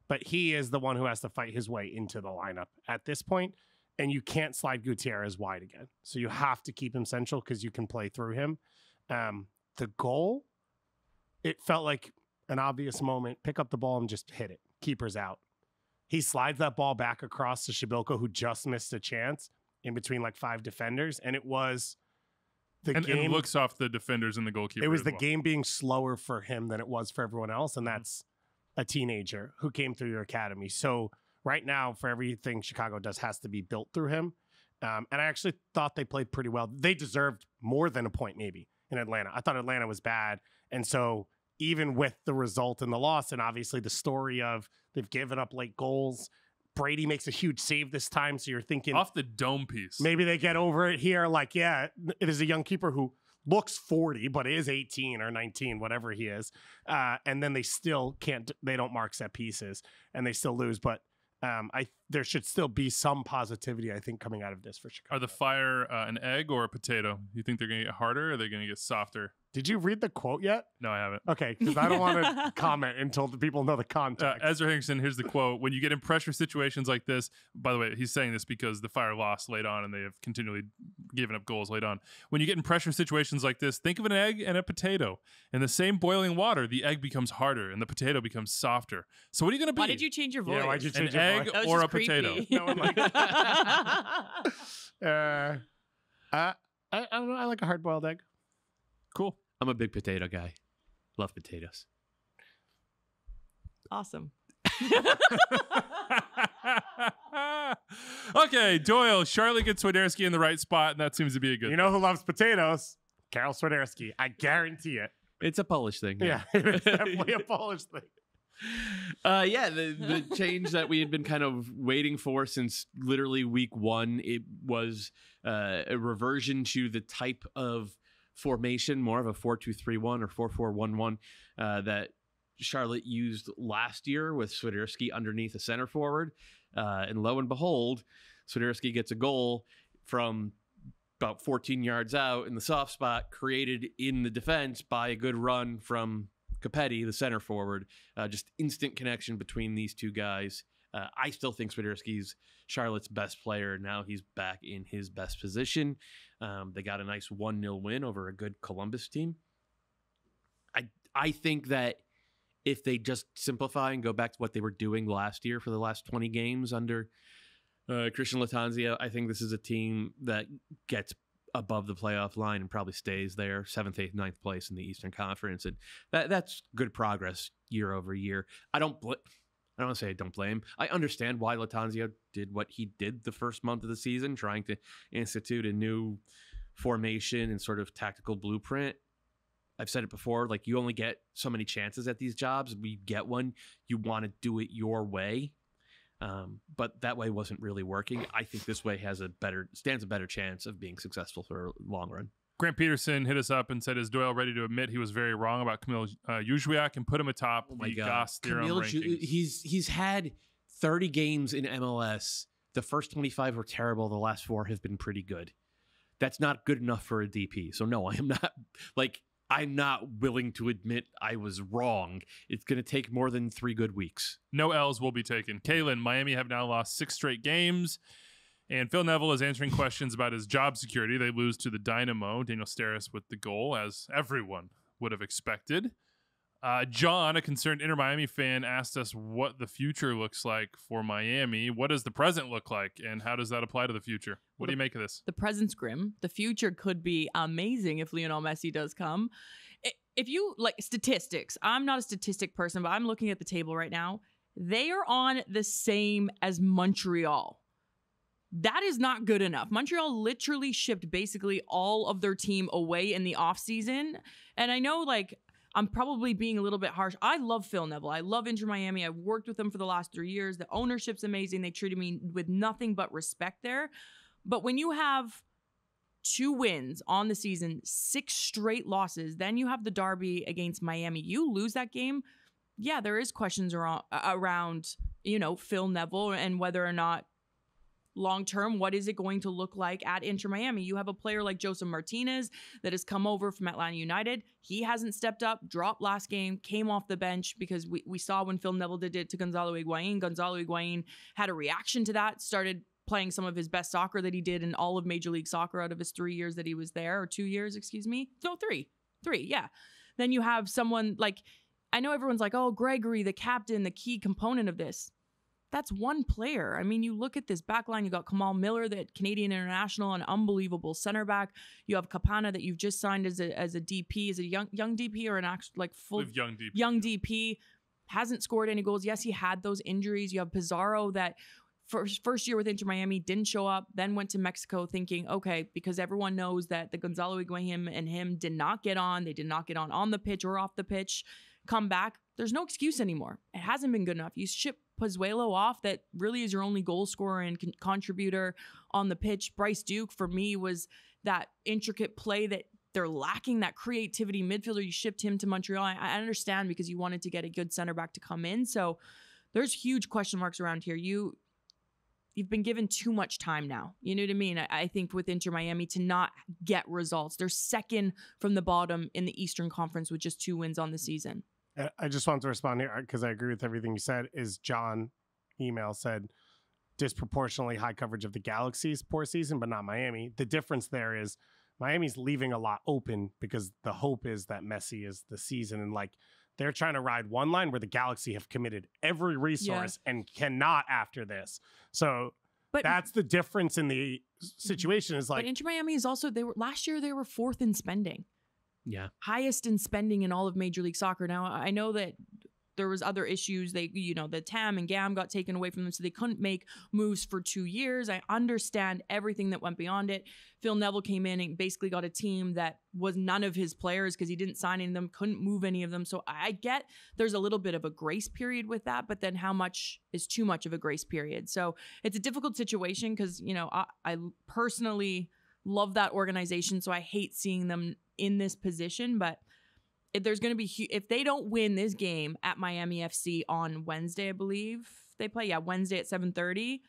But he is the one who has to fight his way into the lineup at this point, and you can't slide Gutierrez wide again. So you have to keep him central because you can play through him. The goal, it felt like an obvious moment. Pick up the ball and just hit it. Keeper's out. He slides that ball back across to Shibilko, who just missed a chance in between like 5 defenders. And it was the And game. looks off the defenders and the goalkeeper. It was as the well. game being slower for him than it was for everyone else. And that's a teenager who came through your academy. So right now, for everything Chicago does has to be built through him. And I actually thought they played pretty well. They deserved more than a point maybe in Atlanta. I thought Atlanta was bad. And so even with the result and the loss, and obviously the story of they've given up late goals, Brady makes a huge save this time. So you're thinking off the dome piece. maybe they get over it here. Like, yeah, it is a young keeper who looks 40, but is 18 or 19, whatever he is. And then they still can't, they don't mark set pieces and they still lose. But there should still be some positivity, I think, coming out of this for Chicago. Are the Fire an egg or a potato? You think they're going to get harder or are they going to get softer? Did you read the quote yet? No, I haven't. Okay, because I don't want to comment until the people know the context. Ezra Hendrickson, here's the quote. When you get in pressure situations like this, by the way, he's saying this because the Fire lost late on and they have continually given up goals late on. When you get in pressure situations like this, think of an egg and a potato. In the same boiling water, the egg becomes harder and the potato becomes softer. So what are you going to be? Why did you change your voice? Yeah, why'd you change An your egg voice? That was or just a potato? creepy. No one liked I don't know. I like a hard-boiled egg. Cool. I'm a big potato guy. Love potatoes. Awesome. Okay, Doyle. Charlotte gets Swiderski in the right spot, and that seems to be a good You know who loves potatoes? Carol Swiderski. I guarantee it. It's a Polish thing. Yeah, it's definitely a Polish thing. The change that we had been kind of waiting for since literally week 1, it was a reversion to the type of formation, more of a 4-2-3-1 or 4-4-1-1 that Charlotte used last year with Swiderski underneath a center forward. And lo and behold, Swiderski gets a goal from about 14 yards out in the soft spot, created in the defense by a good run from Capetti, the center forward. Just instant connection between these two guys. I still think Swiderski's Charlotte's best player. Now he's back in his best position. They got a nice 1-0 win over a good Columbus team. I think that if they just simplify and go back to what they were doing last year for the last 20 games under Christian Lattanzio, I think this is a team that gets above the playoff line and probably stays there, 7th, 8th, 9th place in the Eastern Conference. And that's good progress year over year. I don't want to say I don't blame. I understand why Lattanzio did what he did the first month of the season, trying to institute a new formation and sort of tactical blueprint. I've said it before, like, you only get so many chances at these jobs. We get one, you want to do it your way. But that way wasn't really working. I think this way stands a better chance of being successful for a long run. Grant Peterson hit us up and said, is Doyle ready to admit he was very wrong about Kamil Jóźwiak and put him atop the Goss Theorem rankings? He's had 30 games in MLS. The first 25 were terrible. The last 4 have been pretty good. That's not good enough for a DP. So no, I'm not willing to admit I was wrong. It's going to take more than 3 good weeks. No L's will be taken. Kalen, Miami have now lost 6 straight games. And Phil Neville is answering questions about his job security. They lose to the Dynamo. Daniel Steres with the goal, as everyone would have expected. John, a concerned Inter Miami fan, asked us what the future looks like for Miami. What does the present look like, and how does that apply to the future? What do you make of this? The present's grim. The future could be amazing if Lionel Messi does come. If you like statistics, I'm not a statistic person, but I'm looking at the table right now. They are on the same as Montreal. That is not good enough. Montreal literally shipped basically all of their team away in the offseason. And I know, I'm probably being a little bit harsh. I love Phil Neville. I love Inter Miami. I've worked with them for the last 3 years. The ownership's amazing. They treated me with nothing but respect there. But when you have 2 wins on the season, 6 straight losses, then you have the derby against Miami. You lose that game. Yeah, there is questions around Phil Neville and whether or not long-term, what is it going to look like at Inter Miami? You have a player like Joseph Martinez that has come over from Atlanta United. He hasn't stepped up, dropped last game, came off the bench because we saw when Phil Neville did it to Gonzalo Higuain. Gonzalo Higuain had a reaction to that, started playing some of his best soccer that he did in all of Major League Soccer out of his 3 years that he was there, or 2 years, excuse me. No, 3. 3, yeah. Then you have someone like, I know everyone's like, oh, Gregory, the captain, the key component of this. That's one player. I mean, you look at this back line, you got Kamal Miller, that Canadian international, an unbelievable center back. You have Capana that you've just signed as a DP, as a young DP or an actual full young DP. Hasn't scored any goals. Yes, he had those injuries. You have Pizarro that first year with Inter Miami didn't show up, then went to Mexico thinking, okay, because everyone knows that the Gonzalo Higuain and him did not get on. They did not get on the pitch or off the pitch. Come back. There's no excuse anymore. It hasn't been good enough. You ship Pozuelo off, that really is your only goal scorer and contributor on the pitch. Bryce Duke, for me, was that intricate play that they're lacking, that creativity midfielder. You shipped him to Montreal. I understand because you wanted to get a good center back to come in. So there's huge question marks around here. You've been given too much time now. You know what I mean? I think with Inter Miami to not get results. They're second from the bottom in the Eastern Conference with just 2 wins on the season. I just want to respond here because I agree with everything you said. Is John email said disproportionately high coverage of the Galaxy's poor season, but not Miami. The difference there is Miami's leaving a lot open because the hope is that Messi is the season, and they're trying to ride one line where the Galaxy have committed every resource and cannot after this. So that's the difference in the situation. Is but Inter Miami is also last year they were 4th in spending. Yeah. Highest in spending in all of Major League Soccer. Now, I know that there was other issues. The TAM and GAM got taken away from them, so they couldn't make moves for 2 years. I understand everything that went beyond it. Phil Neville came in and basically got a team that was none of his players because he didn't sign any of them, couldn't move any of them. So I get there's a little bit of a grace period with that, but then how much is too much of a grace period? So it's a difficult situation because, I personally love that organization, so I hate seeing them in this position, but if there's going to be if they don't win this game at Miami FC on Wednesday, I believe they play Wednesday at 7:30,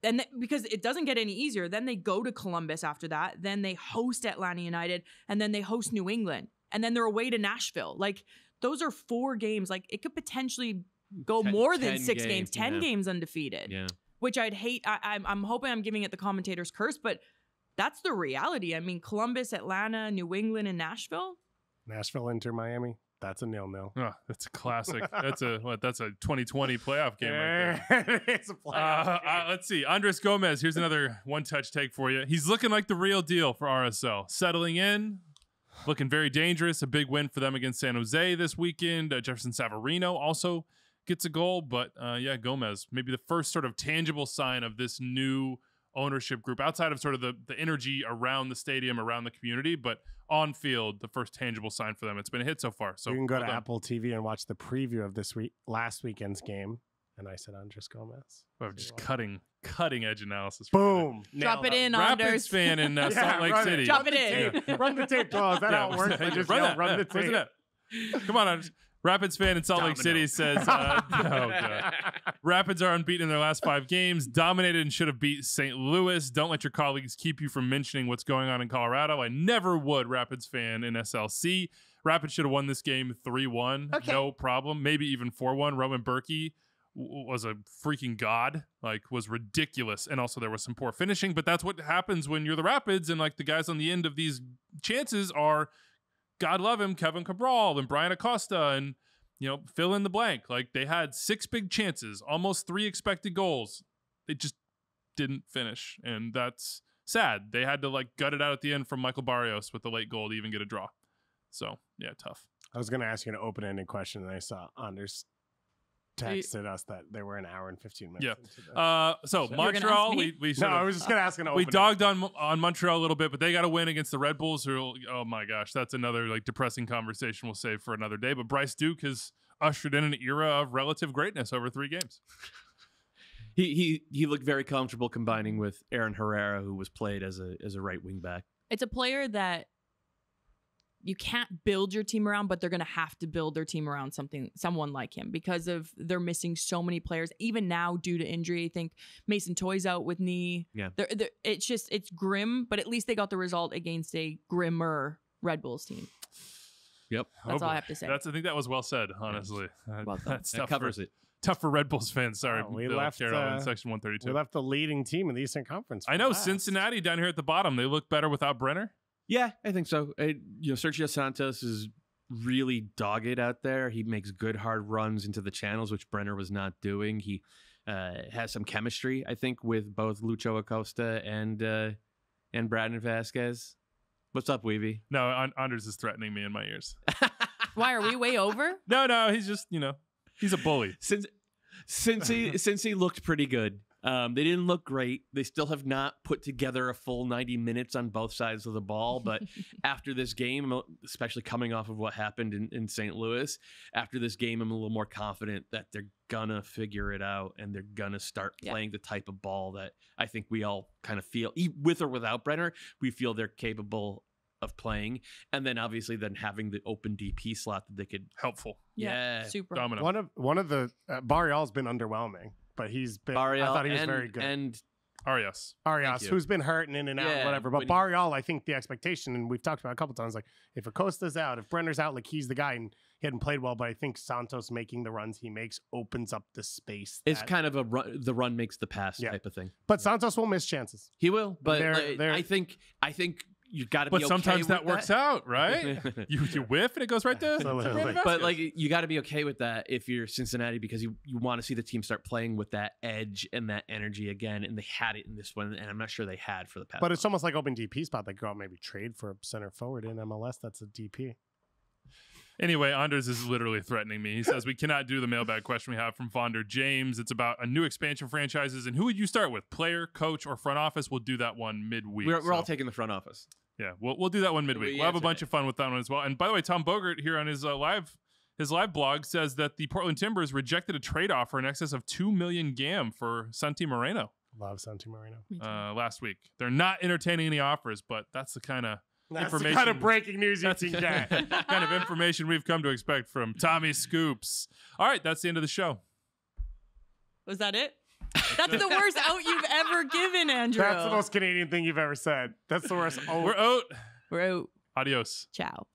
and because it doesn't get any easier, then they go to Columbus after that, then they host Atlanta United, and then they host New England, and then they're away to Nashville. Those are 4 games. It could potentially go more than 6 games, 10 games undefeated. Yeah, which I'd hate. I'm hoping I'm giving it the commentator's curse, but that's the reality. I mean, Columbus, Atlanta, New England, and Nashville. Nashville, Inter Miami. That's a 0-0. Oh, that's a classic. That's a 2020 playoff game right there. It's a playoff game. Let's see. Andres Gomez. Here's another one-touch take for you. He's looking like the real deal for RSL. Settling in, looking very dangerous. A big win for them against San Jose this weekend. Jefferson Savarino also gets a goal. But Gomez, maybe the first sort of tangible sign of this new ownership group outside of sort of the energy around the stadium, around the community, but on field, the first tangible sign for them. It's been a hit so far. So you can go to Apple TV and watch the preview of last weekend's game. And I said Andres Gomez. Well, just cutting edge analysis. Boom. Drop it in, Rapids Anders. fan in Salt Lake City. Drop it in. Yeah. Run the tape. Oh, is that how it works? I just yell, run the tape. Come on, Anders. Rapids fan in Salt Lake City says, oh, God. Rapids are unbeaten in their last 5 games, dominated and should have beat St. Louis. Don't let your colleagues keep you from mentioning what's going on in Colorado. I never would, Rapids fan in SLC. Rapids should have won this game 3-1. Okay. No problem. Maybe even 4-1. Roman Berkey was a freaking god, like was ridiculous. And also there was some poor finishing, but that's what happens when you're the Rapids, and like the guys on the end of these chances are, God love him, Kevin Cabral and Brian Acosta, and fill in the blank. Like they had 6 big chances, almost 3 expected goals. They just didn't finish, and that's sad. They had to like gut it out at the end from Michael Barrios with the late goal to even get a draw. So yeah, tough. I was going to ask you an open-ended question, and I saw Anders texted us that they were an hour and 15 minutes. Yeah. So Montreal, I was just going to ask an open. We dogged on Montreal a little bit, but they got a win against the Red Bulls. Who, oh my gosh, that's another like depressing conversation we'll save for another day. But Bryce Duke has ushered in an era of relative greatness over 3 games. He looked very comfortable combining with Aaron Herrera, who was played as a right wing back. It's a player that you can't build your team around, but they're going to have to build their team around someone like him because of they're missing so many players. Even now, due to injury, I think Mason Toy's out with knee. Yeah, it's grim, but at least they got the result against a grimmer Red Bulls team. Yep, that's all I have to say. I think that was well said. Honestly, that covers it. Tough for Red Bulls fans. Sorry, we left in section 132. We left the leading team in the Eastern Conference. I know Cincinnati down here at the bottom. They look better without Brenner. Yeah, I think so. Sergio Santos is really dogged out there. He makes good hard runs into the channels, which Brenner was not doing. He has some chemistry, I think, with both Lucho Acosta and Brandon Vasquez. What's up, Weavy? No, Anders is threatening me in my ears. Why are we way over? No, he's just he's a bully. Since he looked pretty good. They didn't look great. They still have not put together a full 90 minutes on both sides of the ball. But after this game, especially coming off of what happened in St. Louis, after this game, I'm a little more confident that they're gonna figure it out and they're gonna start playing the type of ball that I think we all kind of feel, with or without Brenner, we feel they're capable of playing. And then obviously then having the open DP slot that they could helpful. Yeah, super. Domino. One of the Barrial's been underwhelming. But he's been. I thought he was very good. And Arias, who's been hurt and in and out, whatever. But Barrial, I think the expectation, and we've talked about it a couple times, like if Acosta's out, if Brenner's out, like he's the guy, and he hadn't played well. But I think Santos making the runs he makes opens up the space. It's kind of the run makes the pass type of thing. But Santos will miss chances. He will, but I think you got to be. But sometimes that works out, right? you whiff and it goes right there. But like you got to be okay with that if you're Cincinnati, because you want to see the team start playing with that edge and that energy again, and they had it in this one, and I'm not sure they had for the past. But it's almost like open DP spot. They go out maybe trade for a center forward in MLS. That's a DP. Anyway, Anders is literally threatening me. He says we cannot do the mailbag question we have from Fonder James. It's about a new expansion franchises, and who would you start with? Player, coach, or front office? We'll do that one midweek. We're all taking the front office. Yeah, we'll do that one midweek. We'll have a bunch of fun with that one as well. And by the way, Tom Bogert here on his live blog says that the Portland Timbers rejected a trade offer in excess of $2 million GAM for Santi Moreno. Love Santi Moreno. Last week. They're not entertaining any offers, but that's the kind of information. The kind of breaking news you can get. Kind of information we've come to expect from Tommy Scoops. All right, that's the end of the show. Was that it? That's the worst out you've ever given, Andrew. That's the most Canadian thing you've ever said. That's the worst. We're out. We're out. Adios. Ciao.